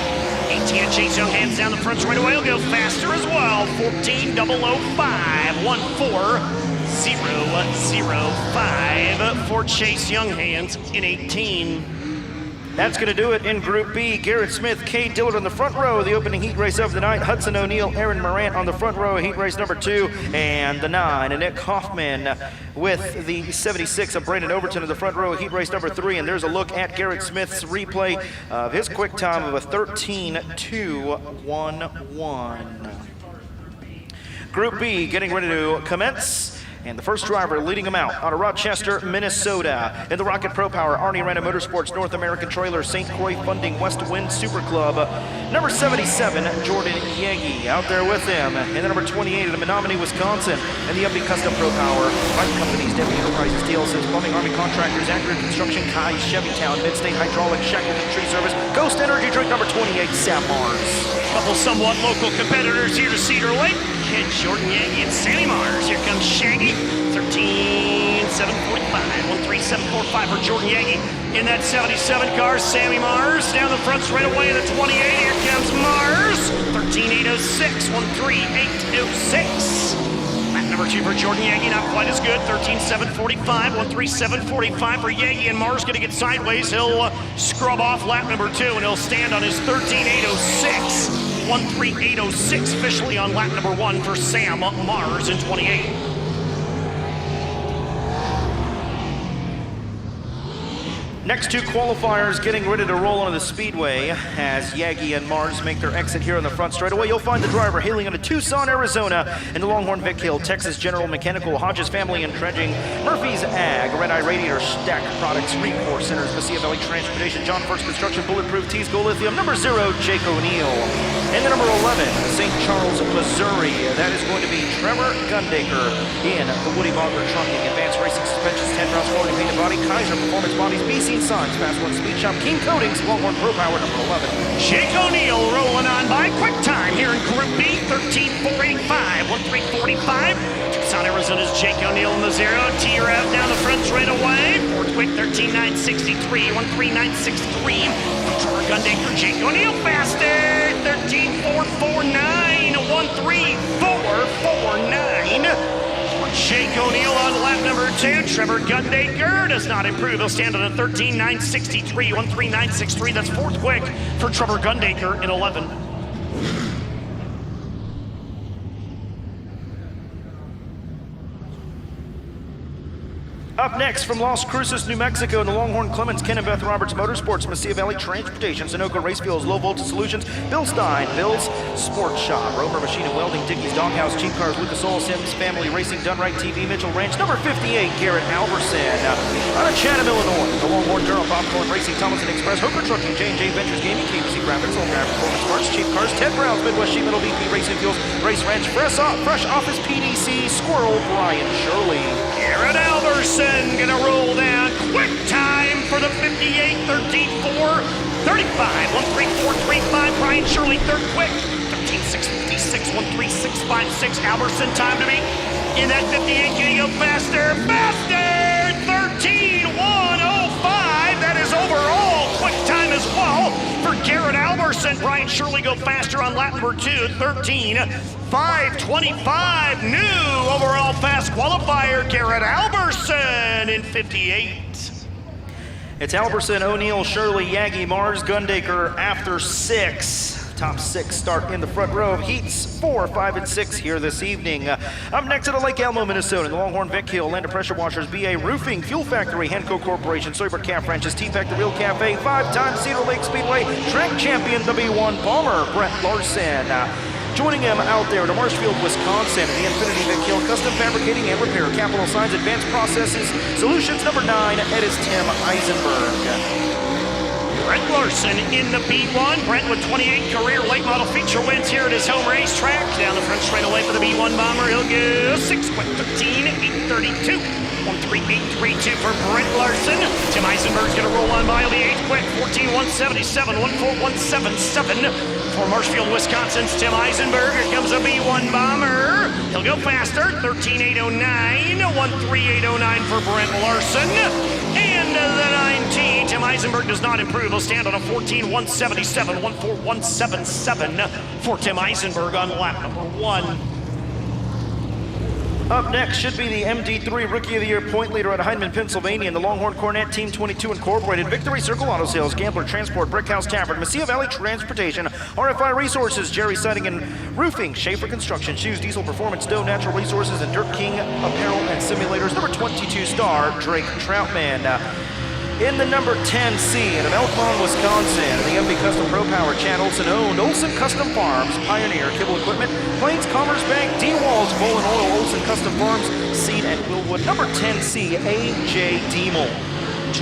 18 Chase Young Hands down the front straightaway. He'll go faster as well, 14.005, 140.005 for Chase Young Hands in 18. That's going to do it in Group B. Garrett Smith, Cade Dillard on the front row, the opening heat race of the night. Hudson O'Neal, Aaron Morant on the front row, heat race number 2. And the 9, and Nick Kaufman with the 76 of Brandon Overton in the front row, heat race number 3. And there's a look at Garrett Smith's replay of his quick time of a 13.211. Group B getting ready to commence. And the first driver leading them out of Rochester, Minnesota. In the Rocket Pro Power, Arnie Random Motorsports, North American Trailer, St. Croix Funding, West Wind Super Club. Number 77, Jordan Yegi, out there with him. And the number 28 of Menominee, Wisconsin. And the Upbeat Custom Pro Power, Bike Companies, Debbie Enterprises, TLS's Plumbing, Army Contractors, Accurate Construction, Kai, Chevytown, Midstate Hydraulics, Shackleton Tree Service, Ghost Energy Drink number 28, Sam Mars. Couple somewhat local competitors here to Cedar Lake. Kid Jordan Yagi and Sammy Mars. Here comes Shaggy, 13.745, 137.45 for Jordan Yagi in that 77 car. Sammy Mars down the front straightaway in the 28. Here comes Mars, 13.806, 138.06. Lap number 2 for Jordan Yagi, not quite as good, 13.745, 137.45 for Yagi, and Mars gonna get sideways. He'll scrub off lap number 2 and he'll stand on his 13.806. 138.06 officially on lap number 1 for Sam Mars in 28. Next two qualifiers getting ready to roll onto the speedway as Yagi and Mars make their exit here on the front straightaway. You'll find the driver hailing out of Tucson, Arizona, in the Longhorn Vic Hill, Texas General Mechanical, Hodges Family and Dredging, Murphy's Ag, Red Eye Radiator, Stack Products, Recourse Centers, Mesilla Valley Transportation, John First Construction, Bulletproof Tees, Go Lithium, number 0, Jake O'Neill. And the number 11, St. Charles, Missouri. That is going to be Trevor Gundaker in the Woody Bogger Trucking, Advanced Racing Suspensions, 10 rounds, quality painted body, Kaiser Performance Bodies, BC Signs, Fast One Speed Shop, King Coatings, Longhorn Pro Power, number 11. Jake O'Neill rolling on by. Quick time here in Group B, 13:485, 13:45. Tucson, Arizona's Jake O'Neill in the 0. T-Rev down the front straight away. Fort Quick, 13:963, 13:963. Trevor Gundaker, Jake O'Neill faster, 13:449, 13:449. Jake O'Neill on lap number 2. Trevor Gundaker does not improve. He'll stand at a 13:963, 13:963. That's fourth quick for Trevor Gundaker in 11. Up next from Las Cruces, New Mexico, in the Longhorn Clements, Ken and Beth Roberts Motorsports, Mesilla Valley Transportation, Sunoco Race Fuels, Low Voltage Solutions, Bill Stein, Bill's Sports Shop, Romer Machine and Welding, Dickey's Doghouse, Cheap Cars, Lucas Oil, Sims Family Racing, Done Right TV, Mitchell Ranch, number 58, Garrett Alberson. Out of Chatham, Illinois, the Longhorn Durham Popcorn Racing, Thomason Express, Hooker Trucking, J&J Ventures Gaming, KBC Graphics, Longhorn Performance Parts, Cheap Cars, Ted Brown's Midwest Sheet Metal, BP Racing Fuels, Race Ranch, Fresh Office PDC, Squirrel, Brian Shirley. Garrett Alberson gonna roll down. Quick time for the 58, 13:435, 13:435. Brian Shirley third quick, 13:656, 13:656. Alberson time to beat in that 58. Can he go faster? Faster! 13:105. That is overall quick time as well for Garrett Alberson. Brian Shirley go faster on lap number 2, 13:525. New overall fast qualifier, Garrett Alberson in 58. It's Alberson, O'Neill, Shirley, Yagi, Mars, Gundaker after 6. Top 6 start in the front row of heats 4, 5, and 6 here this evening. Up next at Lake Elmo, Minnesota, the Longhorn Vic Hill, Land of Pressure Washers, BA Roofing, Fuel Factory, Henco Corporation, Soybert Calf Ranches, T-Pack, The Real Cafe, 5-time Cedar Lake Speedway, track champion W1 Bomber, Brett Larson. Joining him out there to Marshfield, Wisconsin, the Infinity Vic Hill Custom Fabricating and Repair, Capital Signs, Advanced Processes, Solutions, number 9, it is Tim Eisenberg. Brett Larson in the B1. Brett with 28 career late model feature wins here at his home racetrack. Down the front straightaway for the B1 Bomber. He'll go 6 quick, 13:832. 13:832 for Brett Larson. Tim Eisenberg's going to roll on by. He'll be 8th quick, 14:177, 14:177 for Marshfield, Wisconsin's Tim Eisenberg. Here comes a B1 Bomber. He'll go faster, 13:809, 13:809 for Brett Larson. And the 19, Tim Eisenberg does not improve. He'll stand on a 14:177, 14:177 for Tim Eisenberg on lap number 1. Up next should be the MD3 Rookie of the Year point leader at Heinemann, Pennsylvania, and the Longhorn Cornet Team 22 Incorporated, Victory Circle Auto Sales, Gambler Transport, Brickhouse Tavern, Mesilla Valley Transportation, RFI Resources, Jerry Siding and Roofing, Schaefer Construction, Shoes, Diesel Performance, Doe Natural Resources, and Dirt King Apparel and Simulators, number 22 star, Drake Troutman. In the number 10C out of Elkhorn, Wisconsin, the MB Custom Pro Power, Chad Olson owned, Olson Custom Farms, Pioneer, Kibble Equipment, Plains Commerce Bank, D-Walls, Bowl and Oil, Olson Custom Farms, Seed and Willwood, number 10C, AJ Diemel.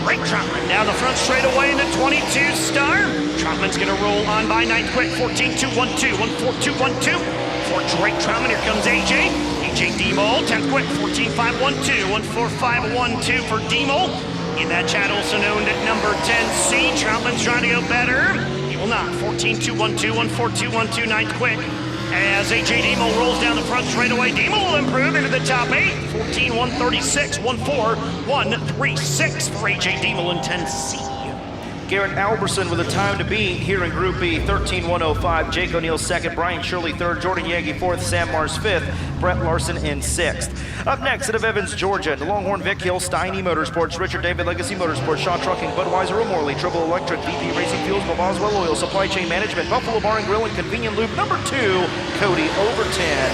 Drake Troutman down the front straightaway in the 22 star. Troutman's going to roll on by 9th quick, 14:212, 14:212 for Drake Troutman. Here comes AJ Diemel, 10th quick, 14:512, 14:512 for Diemel. In that Chad Olson owned at number 10C. Troutman's trying to go better. He will not. 14:212, 14:212, 9th quick. As AJ Diemel rolls down the front straightaway, Diemel will improve into the top 8. 14:136, 14:136 for AJ Diemel in 10C. Garrett Alberson with a time to beat here in Group B, 13:105. Jake O'Neill 2nd, Brian Shirley 3rd, Jordan Yagi 4th, Sam Mars 5th, Brett Larson in 6th. Up next out of Evans, Georgia, the Longhorn Vic Hill, Steiny Motorsports, Richard David Legacy Motorsports, Shaw Trucking, Budweiser O'Morley, Triple Electric, BP Racing Fuels, Boswell Oil, Supply Chain Management, Buffalo Bar and Grill and Convenient Loop, number 2, Cody Overton.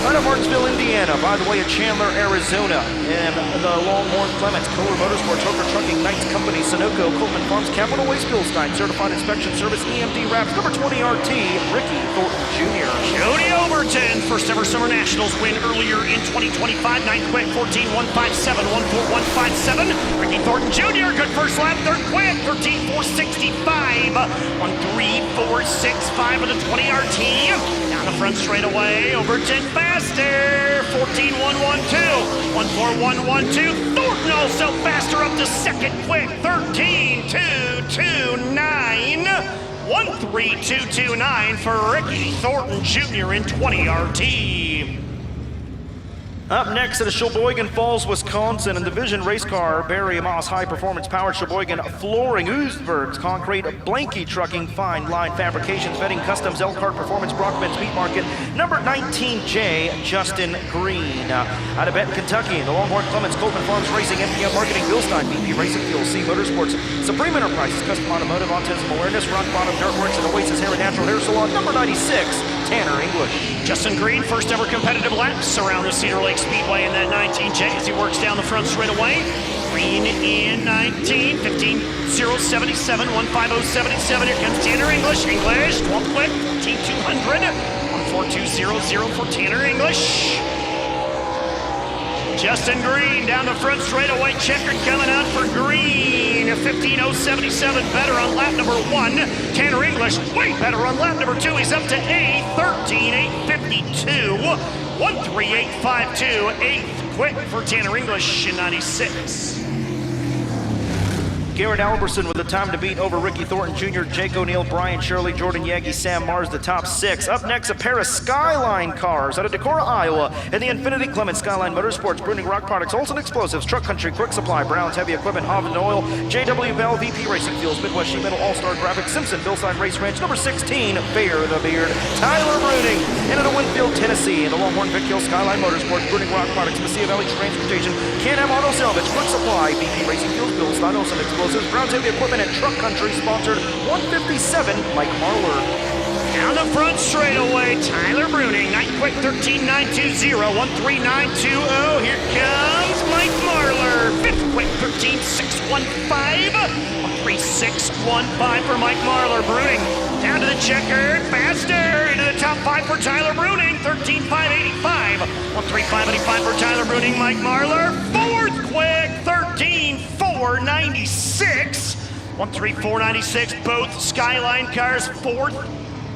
Out of Martinsville, Indiana, by the way of Chandler, Arizona, and the Longhorn Clements, Kohler Motorsports, Hooker Trucking, Knights Company, Sunoco, Coleman Farms, Capital Waste, Bilstein, Certified Inspection Service, EMD Wraps, number 20 RT, Ricky Thornton Jr. Jody Overton, first ever Summer Nationals win earlier in 2025. 9th quick, 14.157, 14157. Ricky Thornton Jr., good first lap, 3rd quick, 13.465. 13465 with a 20 RT. Down the front straightaway, Overton faster, 14.112, 14112. Thornton also faster up to 2nd quick, 13.229. 13229 for Ricky Thornton Jr. in 20 RT. Up next at Sheboygan Falls, Wisconsin, and Division race car, Barry Moss High Performance Powered Sheboygan Flooring, Oostburgs Concrete, Blanky Trucking, Fine Line Fabrications, Vetting Customs, Elkhart Performance, Brockman's Meat Market, number 19J, Justin Green. Out of Benton, Kentucky, the Longhorn Clements, Coleman Farms Racing, MPM Marketing, Bilstein, BP Racing Fuel, C Motorsports, Supreme Enterprises, Custom Automotive, Autism Awareness, Rock Bottom Dirtworks, and Oasis Hair and Natural Hair Salon, number 96, Tanner English. Justin Green, first ever competitive laps around the Cedar Lake Speedway in that 19J as he works down the front straightaway. Green in 19, 15.077, 15077. Here comes Tanner English. 12th quick, 14.200, 14200 for Tanner English. Justin Green down the front straightaway, checkered coming out for Green. 15.077 better on lap number 1. Tanner English way better on lap number 2. He's up to 8th, 13.852. 13852, 8th quick for Tanner English in 96. Garrett Alberson with the time to beat over Ricky Thornton Jr., Jake O'Neill, Brian Shirley, Jordan Yagi, Sam Mars, the top 6. Up next, a pair of Skyline cars out of Decorah, Iowa, and the Infinity Clement Skyline Motorsports, Bruning Rock Products, Olson Explosives, Truck Country, Quick Supply, Browns Heavy Equipment, Hovind Oil, JW Bell, VP Racing Fuels, Midwest Sheet Metal, All-Star Graphics, Simpson, Billside Race Ranch, number 16, Bear the Beard, Tyler Bruning, and out of Winfield, Tennessee, the Longhorn Vic Hill Skyline Motorsports, Bruning Rock Products, Mesilla Valley Transportation, Can-Am Auto Salvage, Quick Supply, VP Racing Fuels, Billside, Olson Explosives, Browns Heavy Equipment, and Truck Country, sponsored 157, Mike Marler. Down the front straightaway, Tyler Bruning, 9th quick, 13.920, 13920. Here comes Mike Marler, 5th quick, 13.615, 13615 for Mike Marler. Bruning down to the checkered, faster into the top 5 for Tyler Bruning, 13.585, 13585 for Tyler Bruning. Mike Marler, 4th quick, 13.496. 13496, both Skyline cars 4th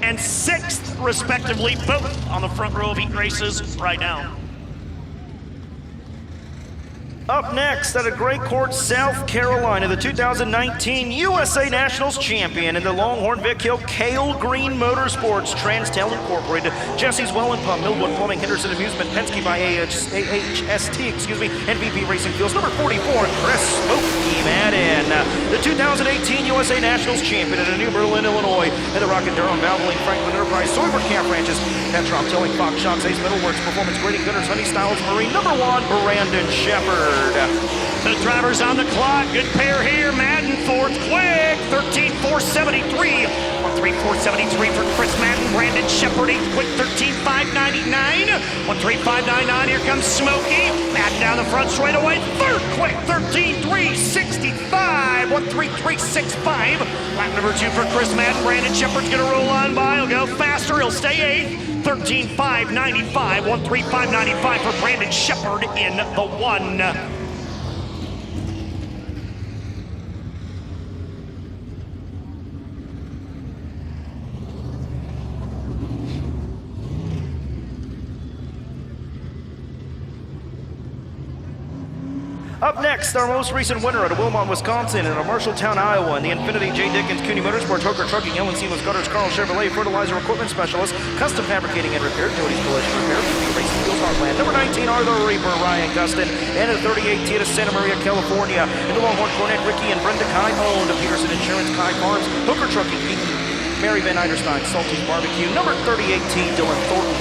and 6th respectively, both on the front row of heat races right now. Up next, at a Gray Court, South Carolina, the 2019 USA Nationals champion in the Longhorn Vic Hill Cale Green Motorsports, Transtel Incorporated, Jesse's Well and Pump, Millwood Plumbing, Henderson Amusement, Penske by AHST, and VP Racing Fuels, number 44, Chris Smokey Madden. The 2018 USA Nationals champion in New Berlin, Illinois, and the Rocket Durham, Valvoline, Franklin Enterprise, Soyber Camp Ranches, Petrop, Tilling, Fox Shocks, Ace Metalworks, Performance Grading, Gunners, Honey Styles, Marine, number 1, Brandon Shepard. The drivers on the clock, good pair here. Madden 4th quick, 13.473. 13473 for Chris Madden. Brandon Shepard 8th quick, 13.599. 13599. Here comes Smokey. Madden down the front straightaway, 3rd quick, 13.365. 13365. Lap number 2 for Chris Madden. Brandon Shepard's gonna roll on by. He'll go faster. He'll stay 8th. 13.595. 13595 for Brandon Shepard in the 1. Up next, our most recent winner out of Wilmot, Wisconsin, and Marshalltown, Iowa, in the Infinity J. Dickens, CUNY Motorsports, Hooker Trucking, Ellen Seamus, Gutters, Carl Chevrolet, Fertilizer Equipment Specialist, Custom Fabricating and Repair, Jody's Collision Repair, VP Racing Fuels Heartland, number 19, Arthur Reaper, Ryan Gustin, and a 38 Tia to Santa Maria, California, and the Longhorn Cornet, Ricky and Brenda Kai, owned of Peterson Insurance, Kai Farms, Hooker Trucking, Mary Van Eiderstein, Salty's Barbecue, number 3018, Dylan Thornton.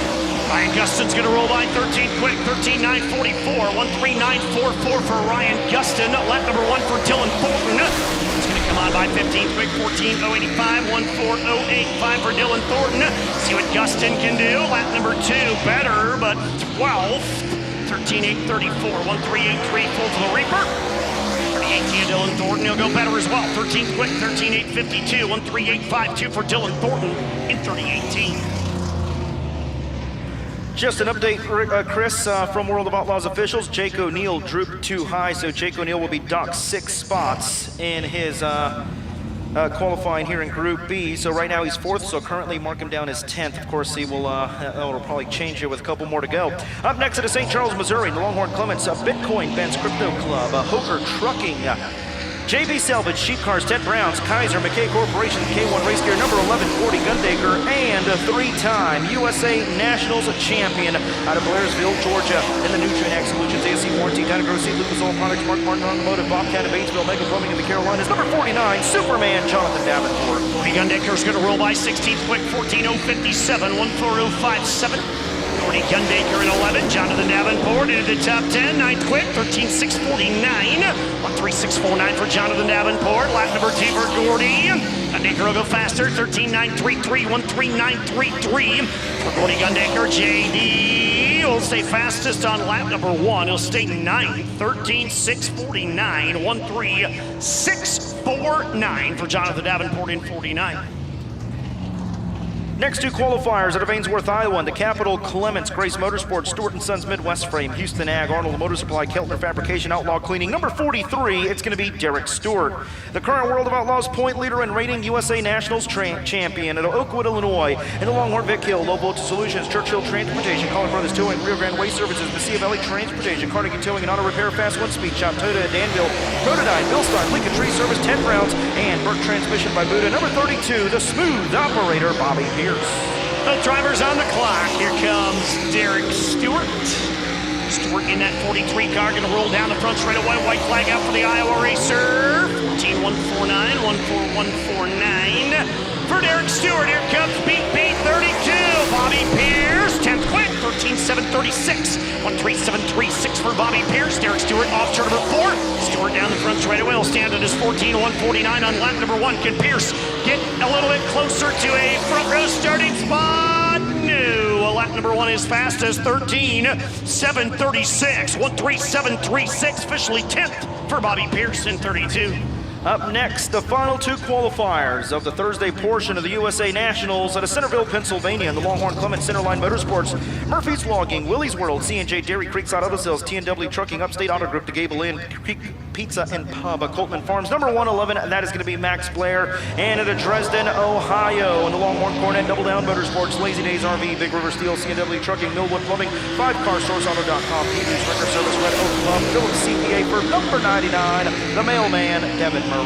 Ryan Gustin's going to roll by 13 quick, 13.944, 139.44 for Ryan Gustin. Lap number 1 for Dylan Thornton. He's going to come on by 15 quick, 14.085, 140.85 for Dylan Thornton. See what Gustin can do. Lap number 2, better, but 12th. 13.834, 138.34 for the Reaper. 38 Dylan Thornton, he'll go better as well. 13 quick, 13.852, 138.52 for Dylan Thornton in 3018. Just an update, Chris, from World of Outlaws officials. Jake O'Neill drooped too high, so Jake O'Neill will be docked 6 spots in his qualifying here in Group B. So right now he's 4th, so currently mark him down as 10th. Of course, he will, it'll probably change here with a couple more to go. Up next at St. Charles, Missouri, the Longhorn Clements, Bitcoin, Ben's Crypto Club, Hoker Trucking, JB Salvage, Sheep Cars, Ted Browns, Kaiser, McKay Corporation, K1 Race Gear, number 1140 Gundaker, and a 3-time USA Nationals champion out of Blairsville, Georgia. In the Nutrient Ag Solutions, ASC Warranty, Dynagrow Seed, Lucas Oil Products, Mark Martin Automotive, Bobcat of Batesville, Mega Plumbing in the Carolinas, number 49, Superman, Jonathan Davenport. 40 Gundaker's going to roll by 16th quick, 14.057, 140.57. 40 Gundaker in 11, Jonathan Davenport into the top 10, 9th quick, 13.649, 136.49 for Jonathan Davenport. Lap number 2 for Gordy. Gundaker will go faster, 13.933, 139.33 for Gordy Gundaker. JD will stay fastest on lap number 1. He'll stay 9th, 13.649, 136.49 for Jonathan Davenport in 49. Next 2 qualifiers out of Ainsworth, Iowa, the Capital, Clements, Grace Motorsports, Stewart & Sons Midwest Frame, Houston Ag, Arnold Motor Supply, Keltner Fabrication, Outlaw Cleaning. Number 43, it's going to be Derek Stewart. The current World of Outlaws point leader and reigning USA Nationals champion at Oakwood, Illinois. In the Longhorn, Vic Hill, Low Voltage Solutions, Churchill Transportation, Collin Brothers Towing, Rio Grande Waste Services, Mesilla Valley Transportation, Carnegie Towing and Auto Repair, Fast One Speed Shop, Toyota at Danville, Protodyne, Billstein, Lincoln Tree Service, Ted Browns, and Burke Transmission by Buddha. Number 32, the smooth operator, Bobby Pierce. The driver's on the clock. Here comes Derek Stewart. Stewart in that 43 car, going to roll down the front straight away. White flag out for the Iowa racer. 14.149, 14149. For Derek Stewart, here comes Beat 32. Bobby Pierce, 10th quick, 13.736, 137.36 for Bobby Pierce. Derek Stewart off turn number 4. Stewart down the front straight away. Will stand at his 14.149 on lap number 1. Can Pierce get a little bit closer to a front row starting spot? No. Lap number 1 is fast as 13.736, 137.36. Officially 10th for Bobby Pierce in 32. Up next, the final 2 qualifiers of the Thursday portion of the USA Nationals at Centerville, Pennsylvania, in the Longhorn Clements Centerline Motorsports, Murphy's Logging, Willie's World, C&J Dairy, Creekside Auto Sales, TNW Trucking, Upstate Auto Group, DeGable Inn, Creek Pizza and Pub, Coltman Farms. Number 111, that is going to be Max Blair. And at Dresden, Ohio, in the Longhorn Cornet, Double Down Motorsports, Lazy Days RV, Big River Steel, CNW Trucking, Millwood Plumbing, 5CarSourceAuto.com, Peters Record Service, Red Oak Club, Phillips CPA for number 99, the mailman, Devin Moran.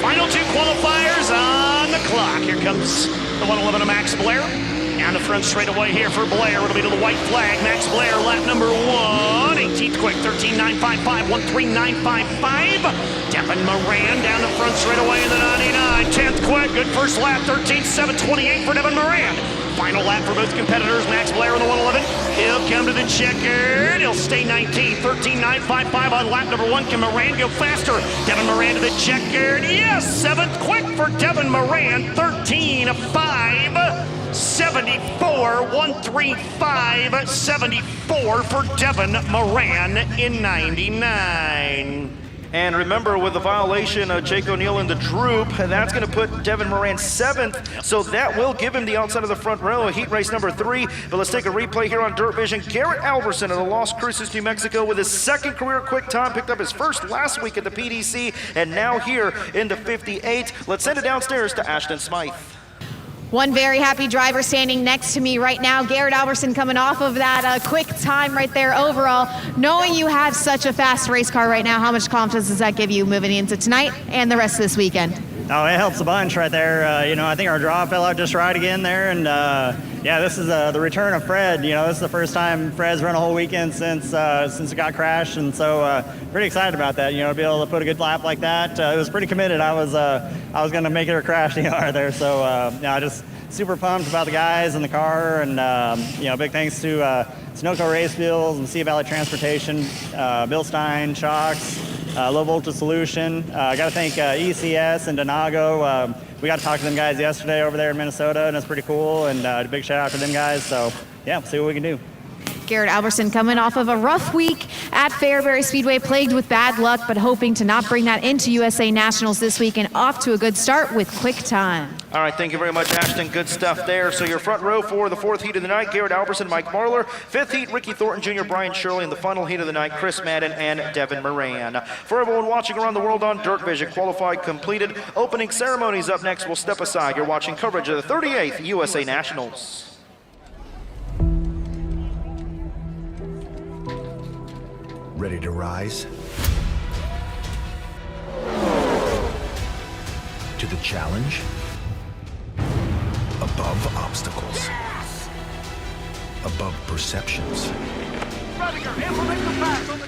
Final 2 qualifiers on the clock. Here comes the 111 of Max Blair. Down the front straight away here for Blair. It'll be to the white flag. Max Blair, lap number 1. 18th quick, 13.955, 139.55. Devin Moran down the front straight away in the 99. 10th quick, good first lap, 13.728 for Devin Moran. Final lap for both competitors. Max Blair on the 111. He'll come to the checkered. He'll stay 19th, 13.955 on lap number 1. Can Moran go faster? Devin Moran to the checkered. Yes, 7th quick for Devin Moran, 13.5. 74, 135, 74 for Devin Moran in 99. And remember, with the violation of Jake O'Neill in the droop, that's going to put Devin Moran 7th, so that will give him the outside of the front row, heat race number 3. But let's take a replay here on DIRTVision. Garrett Alverson of the Las Cruces, New Mexico, with his 2nd career quick time, picked up his first last week at the PDC, and now here in the 58. Let's send it downstairs to Ashton Smythe. One very happy driver standing next to me right now, Garrett Alverson, coming off of that quick time right there overall. Knowing you have such a fast race car right now, how much confidence does that give you moving into tonight and the rest of this weekend? Oh, it helps a bunch right there. I think our draw fell out just right again there, and Yeah, this is the return of Fred. You know, this is the first time Fred's run a whole weekend since it got crashed, and so pretty excited about that. You know, to be able to put a good lap like that. It was pretty committed. I was going to make it or crash the R there. So yeah, just super pumped about the guys and the car, and you know, big thanks to Sunoco Race Fuels and Sea Valley Transportation, Bill Stein, Shocks, Low Voltage Solution. I got to thank ECS and Donago. We got to talk to them guys yesterday over there in Minnesota, and it's pretty cool, and a big shout out to them guys. So yeah, we'll see what we can do. Garrett Albertson coming off of a rough week at Fairbury Speedway, plagued with bad luck, but hoping to not bring that into USA Nationals this week, and off to a good start with quick time. All right, thank you very much, Ashton. Good stuff there. So your front row for the 4th heat of the night, Garrett Albertson, Mike Marlar. 5th heat, Ricky Thornton Jr., Brian Shirley. In the final heat of the night, Chris Madden and Devin Moran. For everyone watching around the world on DIRTVision, qualified completed. Opening ceremonies up next. We'll step aside. You're watching coverage of the 38th USA Nationals. Ready to rise? To the challenge? Above obstacles. Yes! Above perceptions. Radiger, implement the pass on the